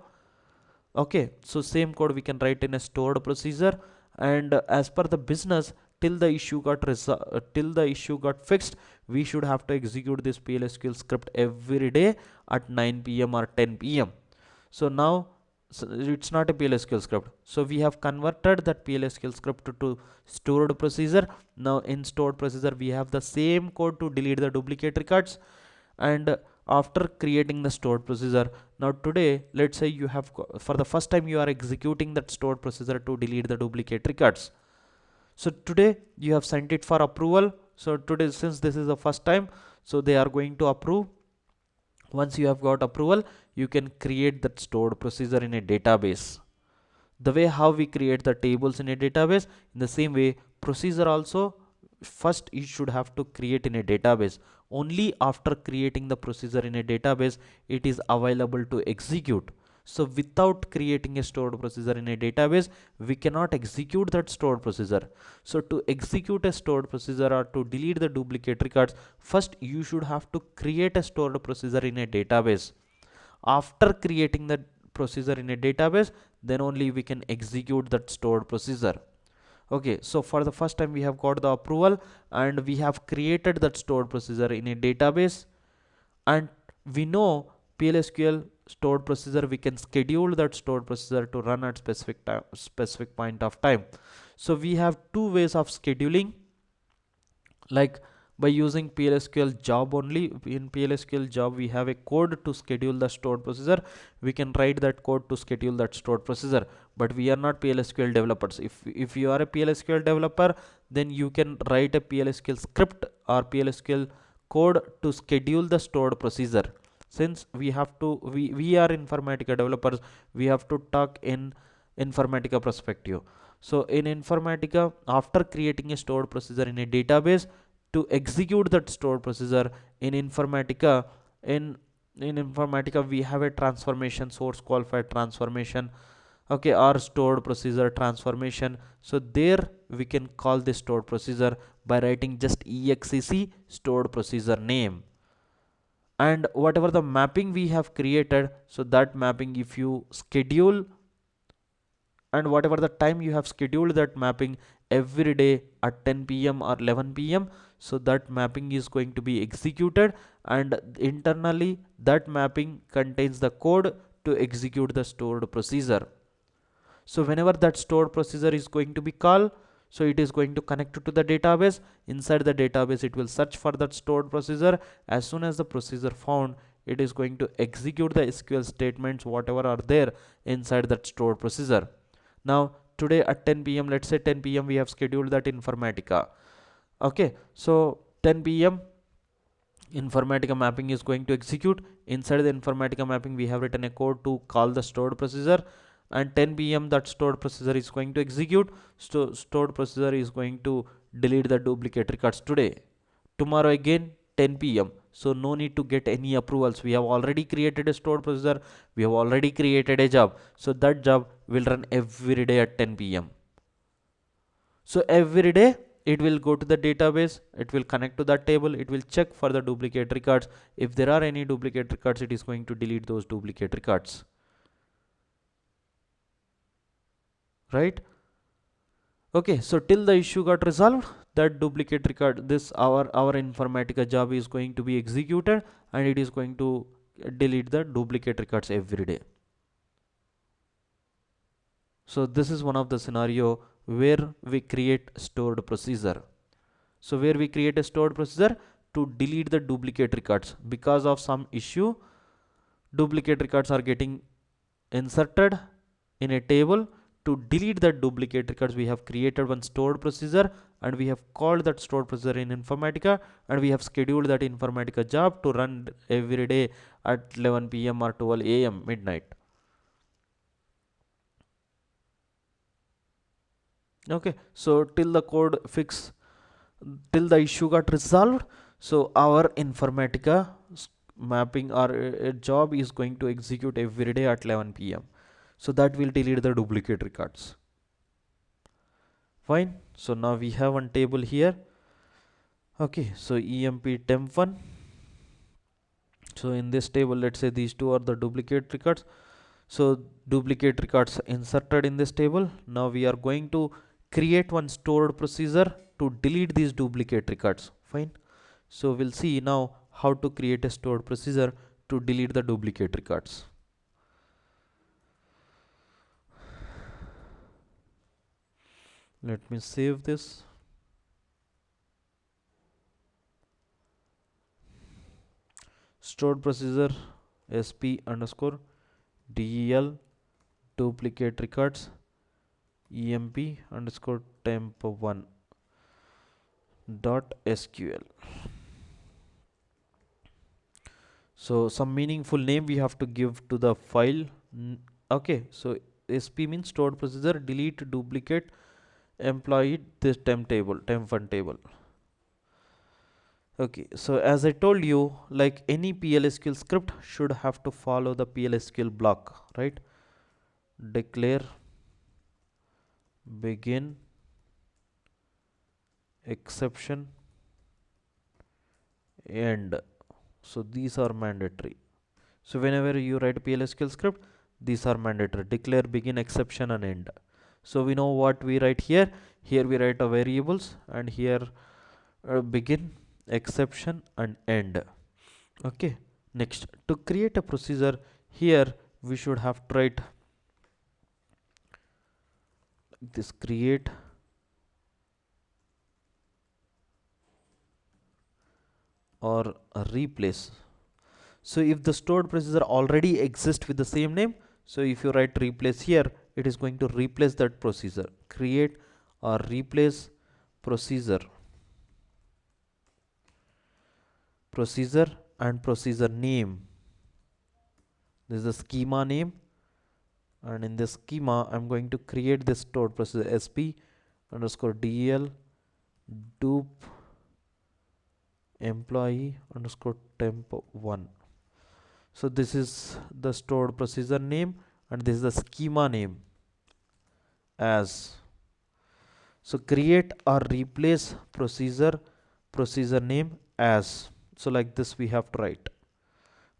Speaker 1: Okay, so same code we can write in a stored procedure, and as per the business, till the issue got fixed, we should have to execute this PLSQL script every day at 9 p.m. or 10 p.m. So now, so it's not a PLSQL script, so we have converted that PLSQL script to stored procedure. Now in stored procedure we have the same code to delete the duplicate records. And after creating the stored procedure, now today let's say you have, for the first time you are executing that stored procedure to delete the duplicate records. So today you have sent it for approval. So today, since this is the first time, so they are going to approve. Once you have got approval, you can create that stored procedure in a database. The way how we create the tables in a database, in the same way procedure also, first you should have to create in a database. Only after creating the procedure in a database, it is available to execute. So without creating a stored procedure in a database, we cannot execute that stored procedure. So to execute a stored procedure or to delete the duplicate records, first you should have to create a stored procedure in a database. After creating the procedure in a database, then only we can execute that stored procedure. Okay, so for the first time we have got the approval, and we have created that stored procedure in a database, and we know PLSQL stored procedure, we can schedule that stored procedure to run at specific point of time. So we have two ways of scheduling, like by using PLSQL job only. In PLSQL job we have a code to schedule the stored procedure. We can write that code to schedule that stored procedure, but we are not PLSQL developers. If you are a PLSQL developer, then you can write a PLSQL script or PLSQL code to schedule the stored procedure. Since we are informatica developers, we have to talk in informatica perspective. So in informatica, after creating a stored procedure in a database, to execute that stored procedure in informatica, in informatica we have a transformation, source qualified transformation, okay, or stored procedure transformation. So there we can call this stored procedure by writing just exec stored procedure name, and whatever the mapping we have created, so that mapping if you schedule, and whatever the time you have scheduled that mapping every day at 10 p.m. or 11 p.m., so that mapping is going to be executed, and internally that mapping contains the code to execute the stored procedure. So whenever that stored procedure is going to be called, so it is going to connect to the database. Inside the database it will search for that stored procedure. As soon as the procedure found, it is going to execute the SQL statements whatever are there inside that stored procedure. Now today at 10 p.m., let's say 10 p.m. we have scheduled that informatica. Okay, so 10 p.m. informatica mapping is going to execute. Inside the informatica mapping we have written a code to call the stored procedure, and 10 p.m. that stored procedure is going to execute. So stored procedure is going to delete the duplicate records today. Tomorrow again 10 p.m., so no need to get any approvals. We have already created a stored procedure, we have already created a job, so that job will run every day at 10 p.m. So every day it will go to the database, it will connect to that table, it will check for the duplicate records. If there are any duplicate records, it is going to delete those duplicate records, right? Okay, so till the issue got resolved, that duplicate record, this our informatica job is going to be executed, and it is going to delete the duplicate records every day. So this is one of the scenario where we create stored procedure. So where we create a stored procedure to delete the duplicate records. Because of some issue, duplicate records are getting inserted in a table. To delete the duplicate records, we have created one stored procedure, and we have called that stored procedure in informatica, and we have scheduled that informatica job to run every day at 11 p.m. or 12 a.m. midnight. Okay, so till the code fix, till the issue got resolved, so our informatica mapping or a job is going to execute every day at 11 p.m. so that will delete the duplicate records. Fine, so now we have one table here. Okay, so emp temp1. So in this table, let's say these two are the duplicate records. So duplicate records inserted in this table. Now we are going to create one stored procedure to delete these duplicate records. Fine, so we'll see now how to create a stored procedure to delete the duplicate records. Let me save this. Stored procedure sp underscore del duplicate records emp underscore temp1 dot sql. So some meaningful name we have to give to the file. Okay, so sp means stored procedure delete duplicate employee this temp table, temp1 table. Okay, so as I told you, like any PLSQL script should have to follow the PLSQL block, right? Declare, begin, exception, end. So these are mandatory. So whenever you write a PLSQL script, these are mandatory. Declare, begin, exception, and end. So we know what we write here. Here we write a variables, and here begin, exception, and end. Okay, next, to create a procedure, here we should have to write this create or replace. So if the stored procedure already exists with the same name, so if you write replace here, it is going to replace that procedure. Create or replace procedure, procedure and procedure name. This is the schema name, and in this schema I'm going to create this stored procedure sp underscore del dup employee underscore temp1. So this is the stored procedure name, and this is the schema name as. So create or replace procedure, procedure name as. So like this we have to write.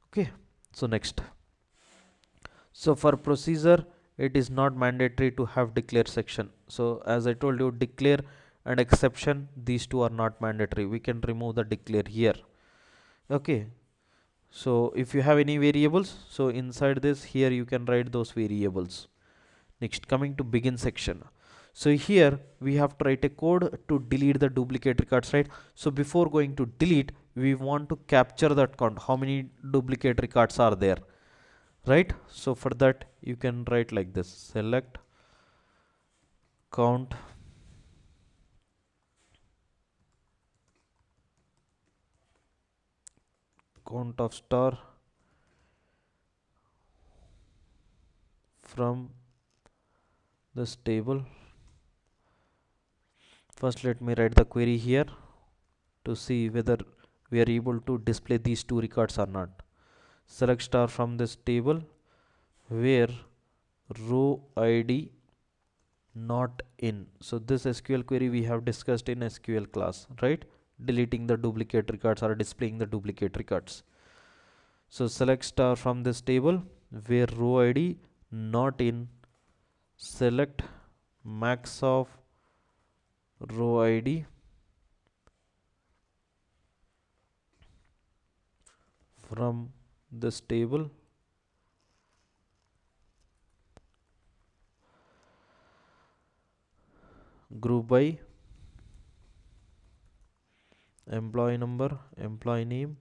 Speaker 1: Okay, so next, so for procedure it is not mandatory to have declare section. So as I told you, declare and exception, these two are not mandatory. We can remove the declare here. Okay, so if you have any variables, so inside this here you can write those variables. Next, coming to begin section. So here we have to write a code to delete the duplicate records, right? So before going to delete, we want to capture that count, how many duplicate records are there, right? So for that you can write like this: select count of star from this table. First let me write the query here to see whether we are able to display these two records or not. Select star from this table where row id not in. So this SQL query we have discussed in SQL class, right? Deleting the duplicate records or displaying the duplicate records. So select star from this table where row ID not in, select max of row ID from this table, group by employee number, employee name.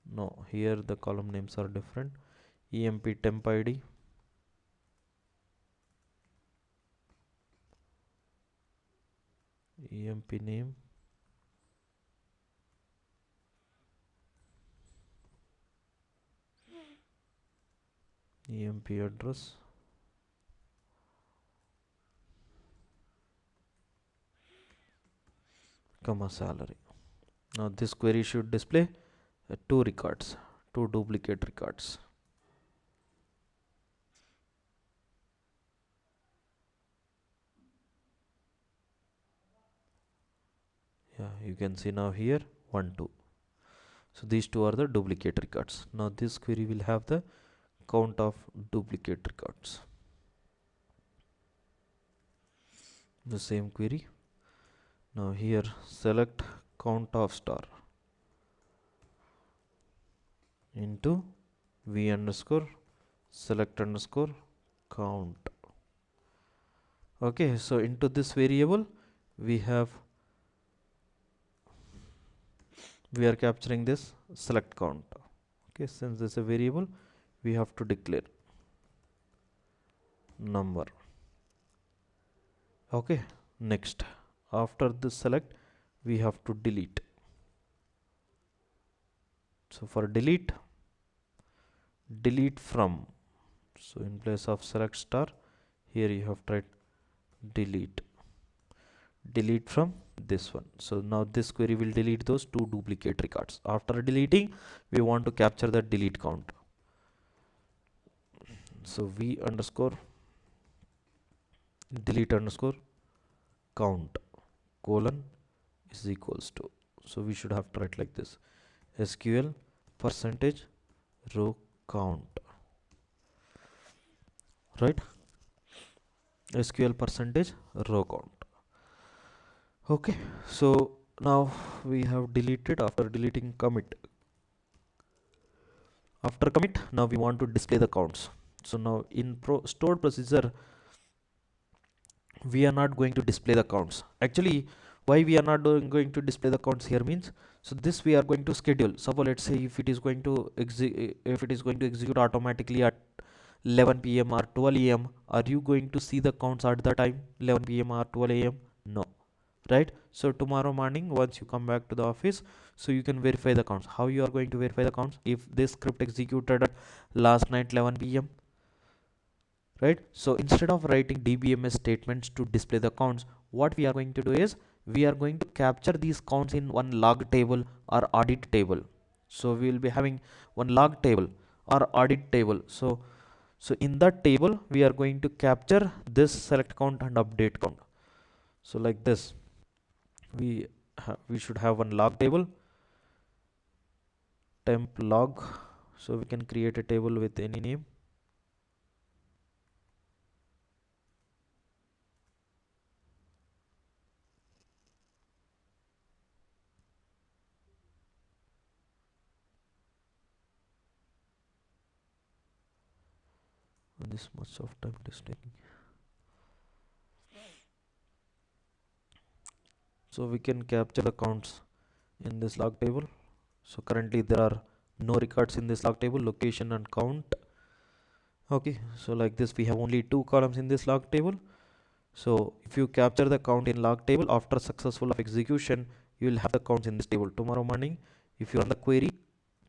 Speaker 1: No, here the column names are different. EMP temp ID, EMP name, EMP address, comma salary. Now this query should display two records, two duplicate records. Yeah, you can see now here 1 2. So these two are the duplicate records. Now this query will have the count of duplicate records. The same query. Now here select count of star into v underscore select underscore count. Okay, so into this variable we are capturing this select count. Okay, since this is a variable, we have to declare number. Okay, next after this select we have to delete. So for delete from, so in place of select star here you have tried delete from this one. So now this query will delete those two duplicate records. After deleting we want to capture the delete count. So v underscore delete underscore count colon is equals to, so we should have to write like this: SQL percentage row count, right? SQL percentage row count. Okay, so now we have deleted. After deleting commit, after commit now we want to display the counts. So now in stored procedure we are not going to display the counts. Actually, why we are not going to display the counts here means, so this we are going to schedule. Suppose let's say if it is going to execute automatically at 11 p.m. or 12 a.m., are you going to see the counts at the time 11 p.m. or 12 a.m.? No, right? So tomorrow morning once you come back to the office, so you can verify the counts. How you are going to verify the counts? If this script executed at last night 11 p.m., right? So instead of writing dbms statements to display the counts, what we are going to do is we are going to capture these counts in one log table or audit table. So we will be having one log table or audit table. So in that table we are going to capture this select count and update count. So like this we should have one log table, temp log. So we can create a table with any name. This much of time it is taking. So we can capture the counts in this log table. So currently there are no records in this log table, location and count. Okay, so like this we have only two columns in this log table. So if you capture the count in log table after successful of execution, you will have the counts in this table. Tomorrow morning if you run the query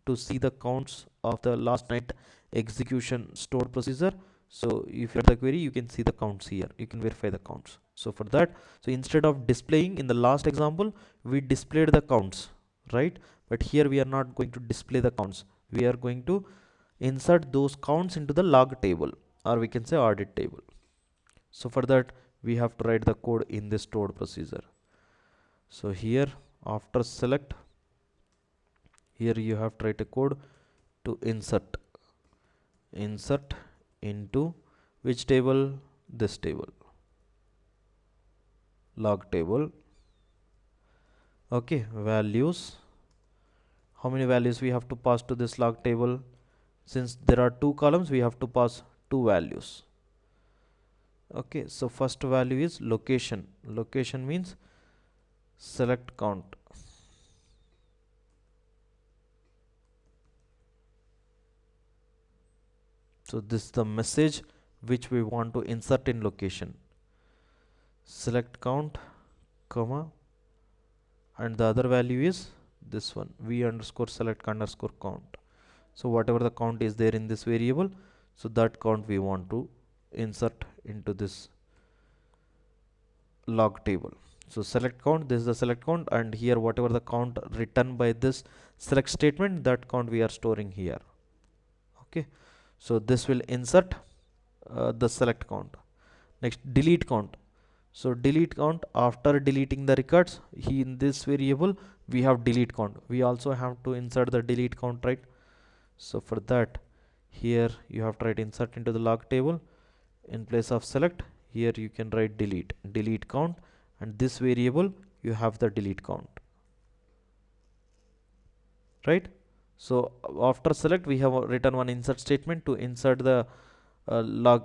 Speaker 1: to see the counts of the last night execution stored procedure, so if you run the query you can see the counts here, you can verify the counts. So for that, so instead of displaying in the last example we displayed the counts, right? But here we are not going to display the counts, we are going to insert those counts into the log table, or we can say audit table. So for that we have to write the code in this stored procedure. So here after select, here you have to write a code to insert into which table, this table, log table. Okay, values, how many values we have to pass to this log table? Since there are two columns, we have to pass two values. Okay, so first value is location means select count. So this is the message which we want to insert in location. Select count, comma, and the other value is this one, v underscore select underscore count. So whatever the count is there in this variable, so that count we want to insert into this log table. So select count, this is the select count, and here whatever the count written by this select statement, that count we are storing here. Okay, so this will insert the select count. Next, delete count. So delete count, after deleting the records, in this variable we have delete count. We also have to insert the delete count, right? So for that, here you have to write insert into the log table. In place of select, here you can write delete count, and this variable you have the delete count, right? So after select, we have written one insert statement to insert the log.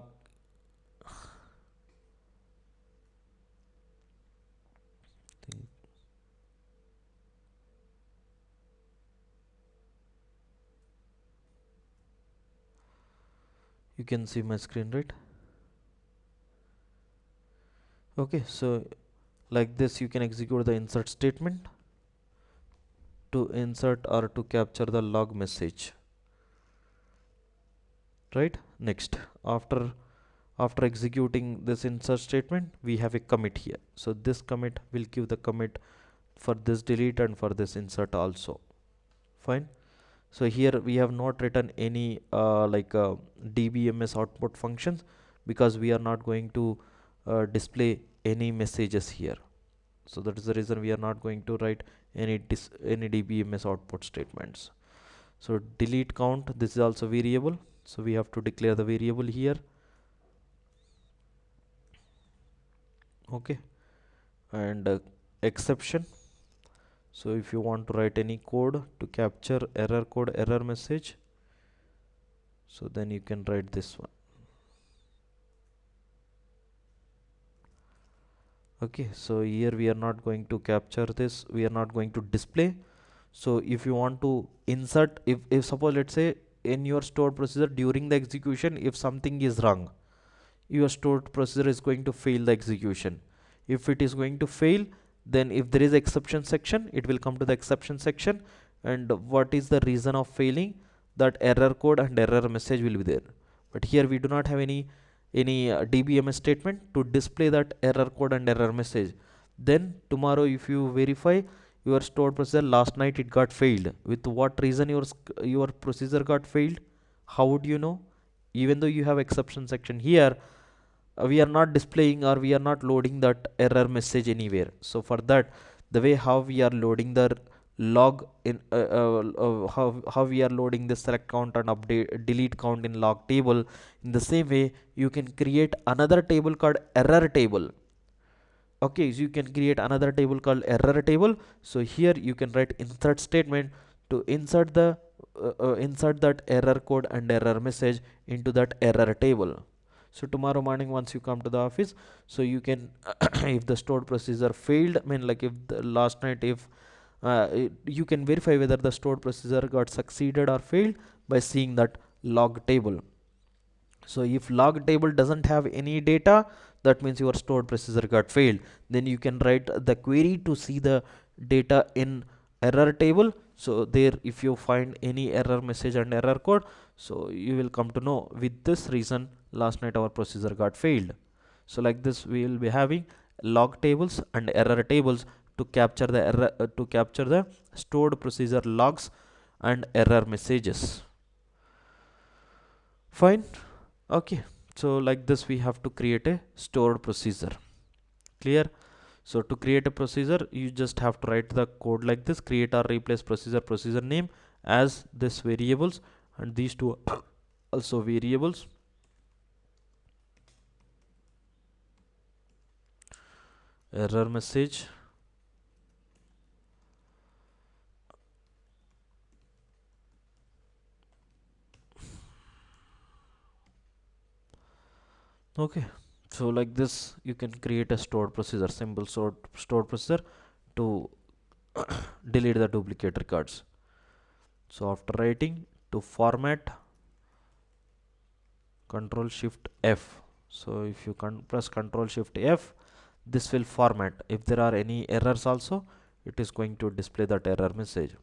Speaker 1: You can see my screen, right? Okay, so like this you can execute the insert statement to insert or to capture the log message, right? Next, after executing this insert statement, we have a commit here. So this commit will give the commit for this delete and for this insert also. Fine. So here we have not written any dbms output functions, because we are not going to display any messages here. So that is the reason we are not going to write any dbms output statements. So delete count, this is also variable, so we have to declare the variable here. Okay, and exception. So if you want to write any code to capture error code, error message, so then you can write this one. Okay, so here we are not going to capture this, we are not going to display. So if you want to insert, if suppose let's say in your stored procedure during the execution, if something is wrong, your stored procedure is going to fail the execution. If it is going to fail, then if there is exception section, it will come to the exception section, and what is the reason of failing, that error code and error message will be there. But here we do not have any dbms statement to display that error code and error message. Then tomorrow if you verify your stored procedure, last night it got failed, with what reason your procedure got failed, how would you know? Even though you have exception section here, we are not displaying or we are not loading that error message anywhere. So for that, the way how we are loading the log in how we are loading the select count and update delete count in log table, in the same way you can create another table called error table. Okay, so you can create another table called error table. So here you can write insert statement to insert that error code and error message into that error table. So tomorrow morning once you come to the office, so you can if the stored procedure failed, I mean like if the last night, if you can verify whether the stored procedure got succeeded or failed by seeing that log table. So if log table doesn't have any data, that means your stored procedure got failed. Then you can write the query to see the data in error table. So there if you find any error message and error code, so you will come to know with this reason last night our procedure got failed. So like this we will be having log tables and error tables to capture the error to capture the stored procedure logs and error messages. Fine. Okay, So like this we have to create a stored procedure. Clear? So to create a procedure, you just have to write the code like this: create or replace procedure name as this variables, and these two also variables. Error message. Okay, so like this you can create a stored procedure, simple stored procedure to delete the duplicate records. So after writing, to format, control shift F. So if you can press control shift F, this will format. If there are any errors also, it is going to display that error message.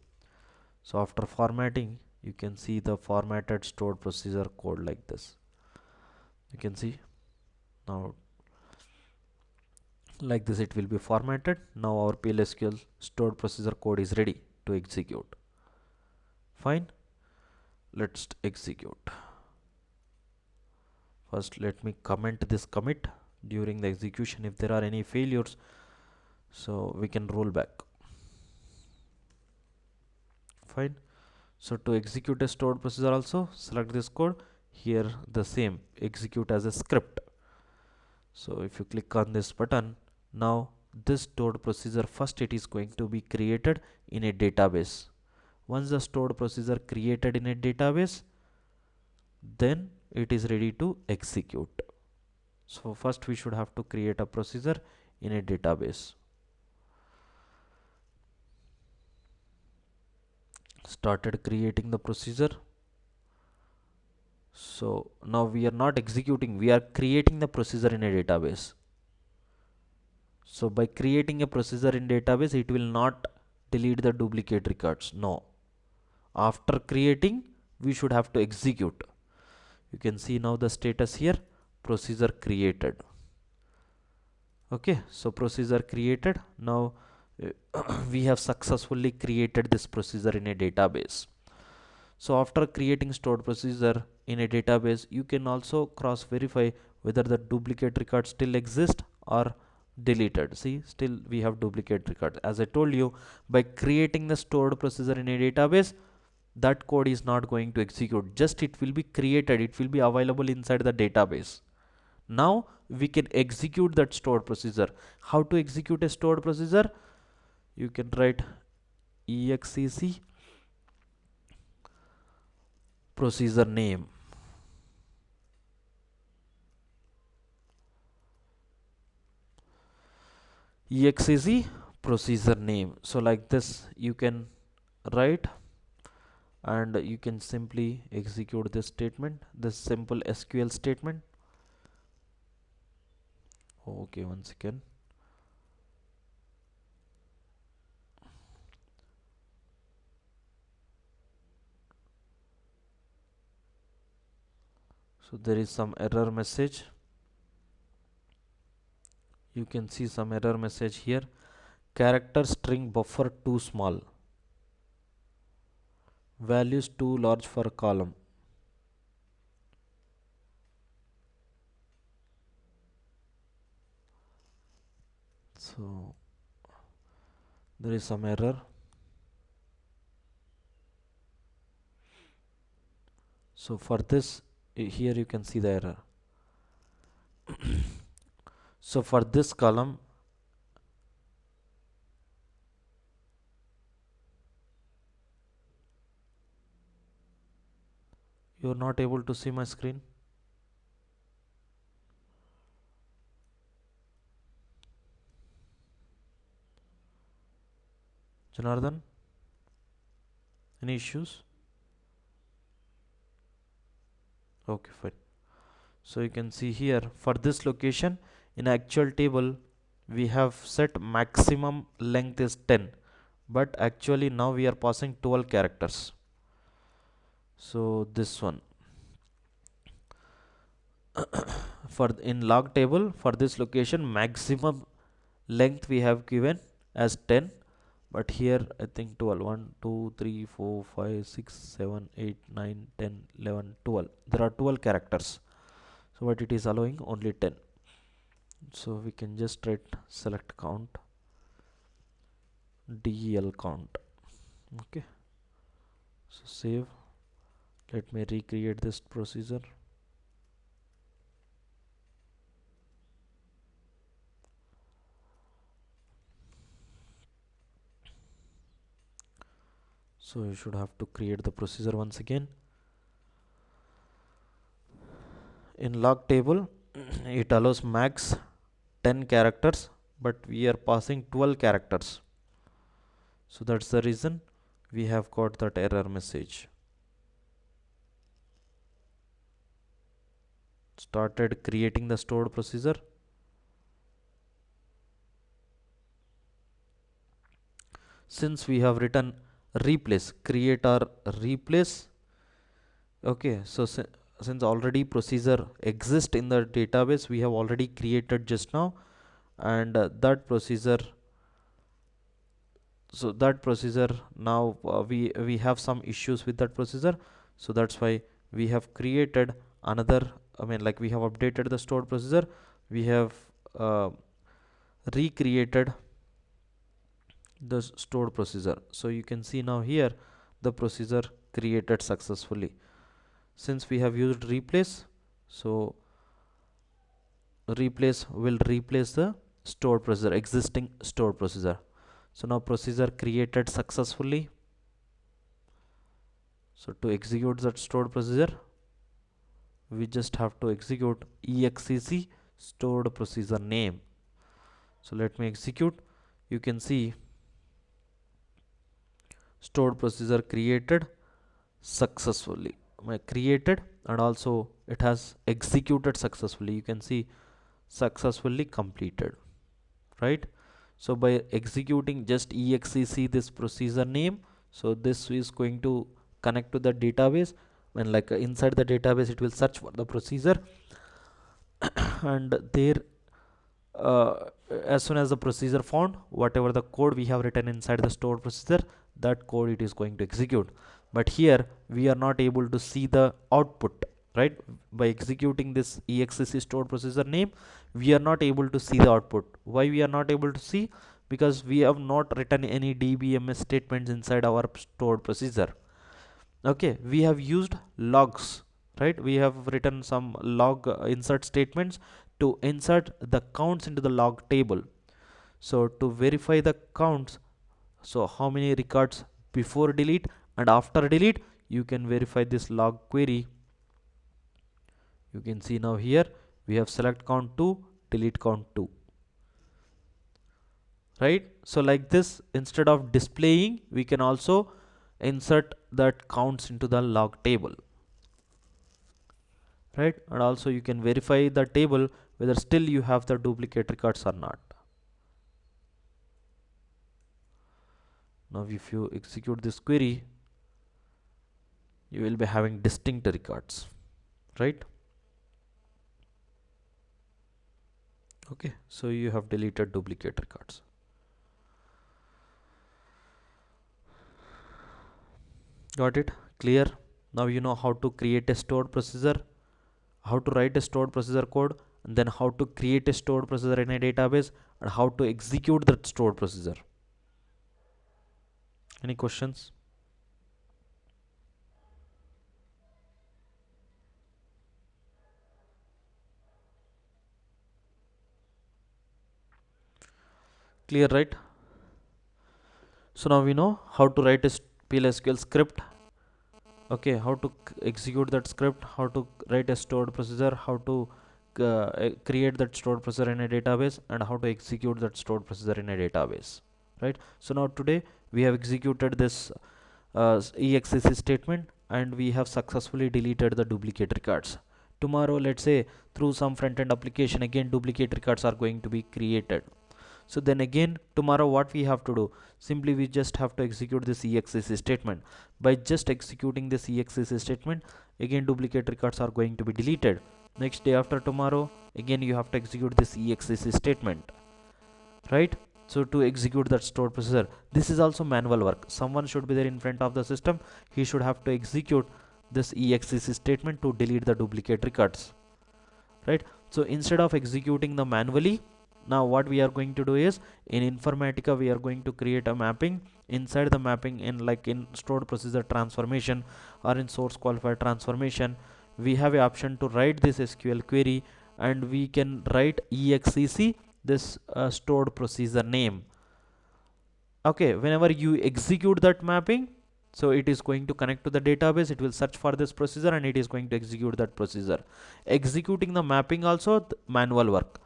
Speaker 1: So after formatting, you can see the formatted stored procedure code like this. You can see now like this it will be formatted. Now our PLSQL stored procedure code is ready to execute. Fine, let's execute. First let me comment this commit during the execution. If there are any failures, so we can roll back. Fine. So to execute a stored procedure also, select this code. Here the same, execute as a script. So if you click on this button, now this stored procedure, first it is going to be created in a database. Once the stored procedure created in a database, then it is ready to execute. So first we should have to create a procedure in a database. Started creating the procedure. So now we are not executing, we are creating the procedure in a database. So by creating a procedure in database, it will not delete the duplicate records. No. After creating, we should have to execute. You can see now the status here, procedure created. Okay, so procedure created. Now we have successfully created this procedure in a database. So after creating stored procedure in a database, you can also cross verify whether the duplicate record still exist or deleted. See, still we have duplicate records. As I told you, by creating the stored procedure in a database, that code is not going to execute. Just it will be created. It will be available inside the database. Now we can execute that stored procedure. How to execute a stored procedure? You can write exec procedure name. Exec procedure name. So like this you can write, and you can simply execute this statement, this simple SQL statement. Okay, one second. So there is some error message. You can see some error message here. Character string buffer too small. Values too large for column. So there is some error. So for this, here you can see the error. So for this column, you are not able to see my screen. Janardhan, any issues? Okay, fine. So you can see here, for this location in actual table we have set maximum length is 10, but actually now we are passing 12 characters. So this one, for in log table, for this location maximum length we have given as 10, but here I think 12. 1 2 3 4 5 6 7 8 9 10 11 12, there are 12 characters. So what it is allowing? Only 10. So we can just write select count del count. Okay, so save. Let me recreate this procedure. So you should have to create the procedure once again. In log table it allows max 10 characters, but we are passing 12 characters. So that's the reason we have got that error message. Started creating the stored procedure. Since we have written replace, create or replace, okay, so since already procedure exists in the database, we have already created just now, and that procedure, so that procedure now we have some issues with that procedure, so that's why we have created another, I mean, like, we have updated the stored procedure, we have recreated the stored procedure. So you can see now here the procedure created successfully. Since we have used replace, so replace will replace the stored procedure, existing stored procedure. So now procedure created successfully. So to execute that stored procedure, we just have to execute exec stored procedure name. So let me execute. You can see stored procedure created successfully, created, and also it has executed successfully. You can see successfully completed, right? So by executing just exec this procedure name, so this is going to connect to the database, when, like, inside the database it will search for the procedure and there as soon as the procedure found, whatever the code we have written inside the stored procedure, that code it is going to execute. But here we are not able to see the output, right? By executing this exec stored procedure name, we are not able to see the output. Why we are not able to see? Because we have not written any dbms statements inside our stored procedure. Okay, we have used logs, right? We have written some log insert statements to insert the counts into the log table. So to verify the counts, so how many records before delete and after delete, you can verify this log query. You can see now here we have select count 2, delete count 2, right? So like this, instead of displaying, we can also insert that counts into the log table, right? And also you can verify the table whether still you have the duplicate records or not. Now if you execute this query, you will be having distinct records, right? Okay, so you have deleted duplicate records. Got it? Clear? Now you know how to create a stored procedure, how to write a stored procedure code, and then how to create a stored procedure in a database, and how to execute that stored procedure. Any questions? Clear, right? So now we know how to write a PLSQL script. Okay, how to execute that script, how to write a stored procedure, how to create that stored procedure in a database, and how to execute that stored procedure in a database, right? So now today we have executed this exec statement and we have successfully deleted the duplicate records. Tomorrow, let's say, through some front-end application, again duplicate records are going to be created. So then again tomorrow what we have to do, simply we just have to execute this exec statement. By just executing this exec statement, again duplicate records are going to be deleted. Next day after tomorrow, again you have to execute this exec statement, right? So to execute that stored procedure, this is also manual work. Someone should be there in front of the system, he should have to execute this exec statement to delete the duplicate records. right? So instead of executing the manually, now what we are going to do is, in informatica we are going to create a mapping. Inside the mapping, in like in stored procedure transformation or in source qualifier transformation, we have a option to write this SQL query, and we can write exec this stored procedure name. Okay, whenever you execute that mapping, so it is going to connect to the database, it will search for this procedure and it is going to execute that procedure. Executing the mapping also manual work,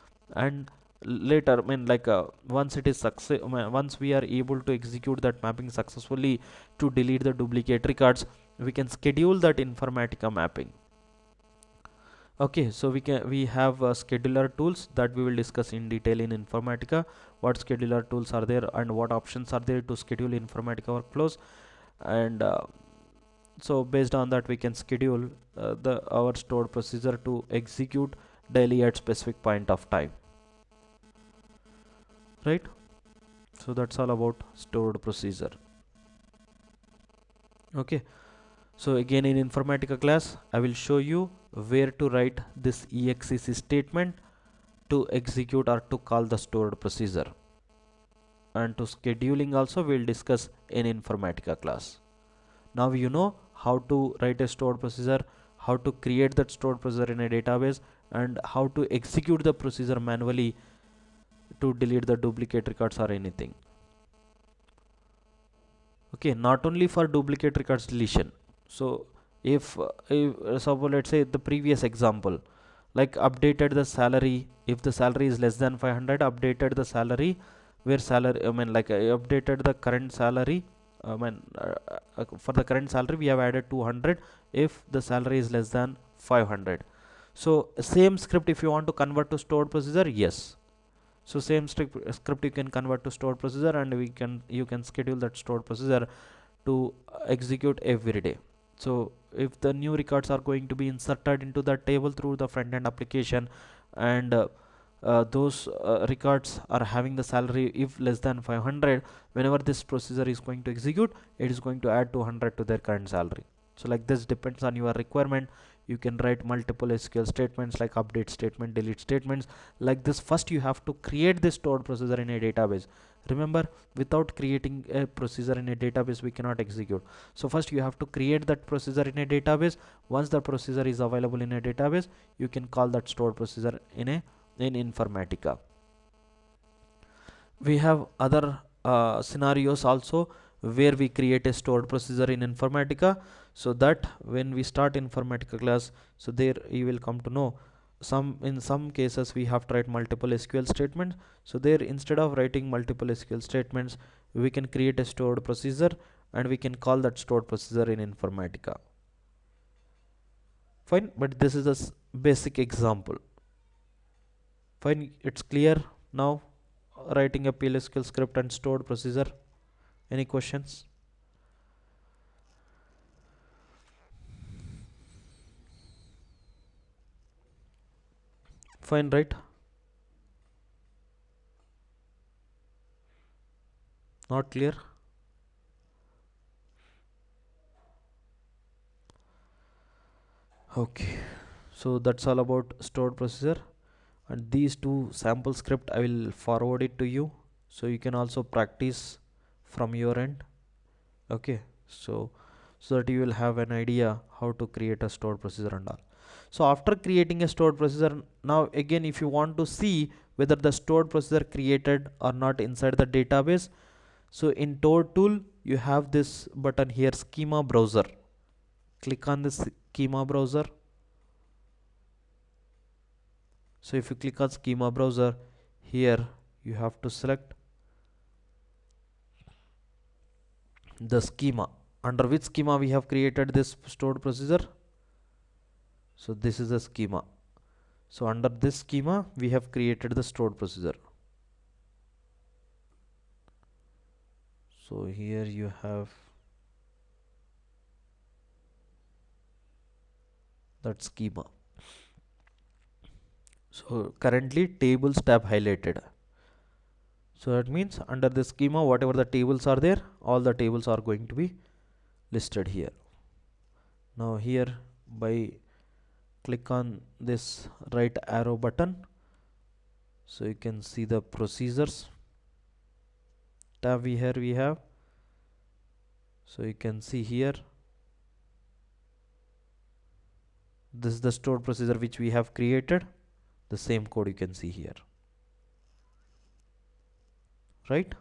Speaker 1: and later, I mean, like once it is success, once we are able to execute that mapping successfully to delete the duplicate records, we can schedule that informatica mapping. Okay, so we have scheduler tools that we will discuss in detail in informatica. What scheduler tools are there and what options are there to schedule informatica workflows, and so based on that we can schedule the our stored procedure to execute daily at specific point of time, right? So that's all about stored procedure. Okay, so again in informatica class I will show you where to write this exec statement to execute or to call the stored procedure, and to scheduling also we'll discuss in informatica class. Now you know how to write a stored procedure, how to create that stored procedure in a database, and how to execute the procedure manually to delete the duplicate records or anything. Okay, not only for duplicate records deletion. So if suppose let's say the previous example, like updated the salary, if the salary is less than 500, updated the salary where salary, I mean, like updated the current salary, I mean, for the current salary we have added 200 if the salary is less than 500. So same script if you want to convert to stored procedure, yes. So same script you can convert to stored procedure, and you can schedule that stored procedure to execute every day. So if the new records are going to be inserted into that table through the front end application, and those records are having the salary if less than 500, whenever this procedure is going to execute, it is going to add 200 to their current salary. So like this depends on your requirement. You can write multiple SQL statements like update statement, delete statements like this. First you have to create this stored procedure in a database. Remember, without creating a procedure in a database we cannot execute. So first you have to create that procedure in a database. Once the procedure is available in a database, you can call that stored procedure in informatica. We have other scenarios also where we create a stored procedure in informatica, so that when we start informatica class, so there you will come to know in some cases we have to write multiple SQL statements. So there, instead of writing multiple SQL statements, we can create a stored procedure and we can call that stored procedure in informatica. Fine, but this is a basic example. Fine, it's clear now, writing a PLSQL script and stored procedure. Any questions? Fine, right? Not clear? Okay, so that's all about stored procedure, and these two sample script I will forward it to you, so you can also practice from your end. Okay, so that you will have an idea how to create a stored procedure and all. So after creating a stored procedure, now again if you want to see whether the stored procedure created or not inside the database, so in Toad tool you have this button here, schema browser. Click on this schema browser. So if you click on schema browser, here you have to select the schema, under which schema we have created this stored procedure. So this is the schema. So under this schema we have created the stored procedure. So here you have that schema. So currently tables tab highlighted. So that means under the schema whatever the tables are there, all the tables are going to be listed here. Now here by click on this right arrow button, so you can see the procedures tab here we have. So you can see here, this is the stored procedure which we have created. The same code you can see here, right?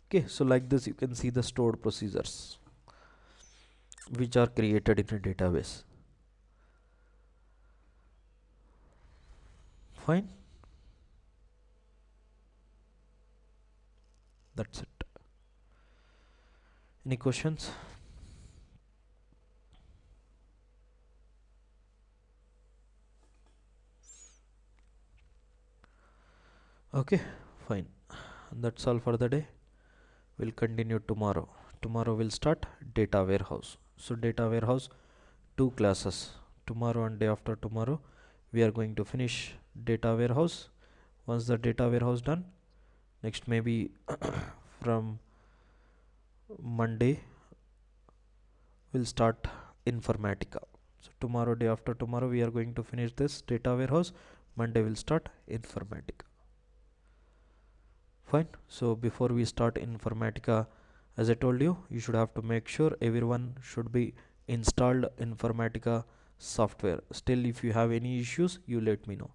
Speaker 1: Okay, so like this you can see the stored procedures which are created in a database. Fine, that's it. Any questions? Okay, fine, that's all for the day. We'll continue tomorrow. Tomorrow we'll start data warehouse. So data warehouse, two classes, tomorrow and day after tomorrow we are going to finish data warehouse. Once the data warehouse done, next maybe from Monday we'll start informatica. So tomorrow, day after tomorrow we are going to finish this data warehouse. Monday we'll start informatica. Fine. So before we start informatica, as I told you, you should have to make sure everyone should be installed informatica software. Still, if you have any issues, you let me know.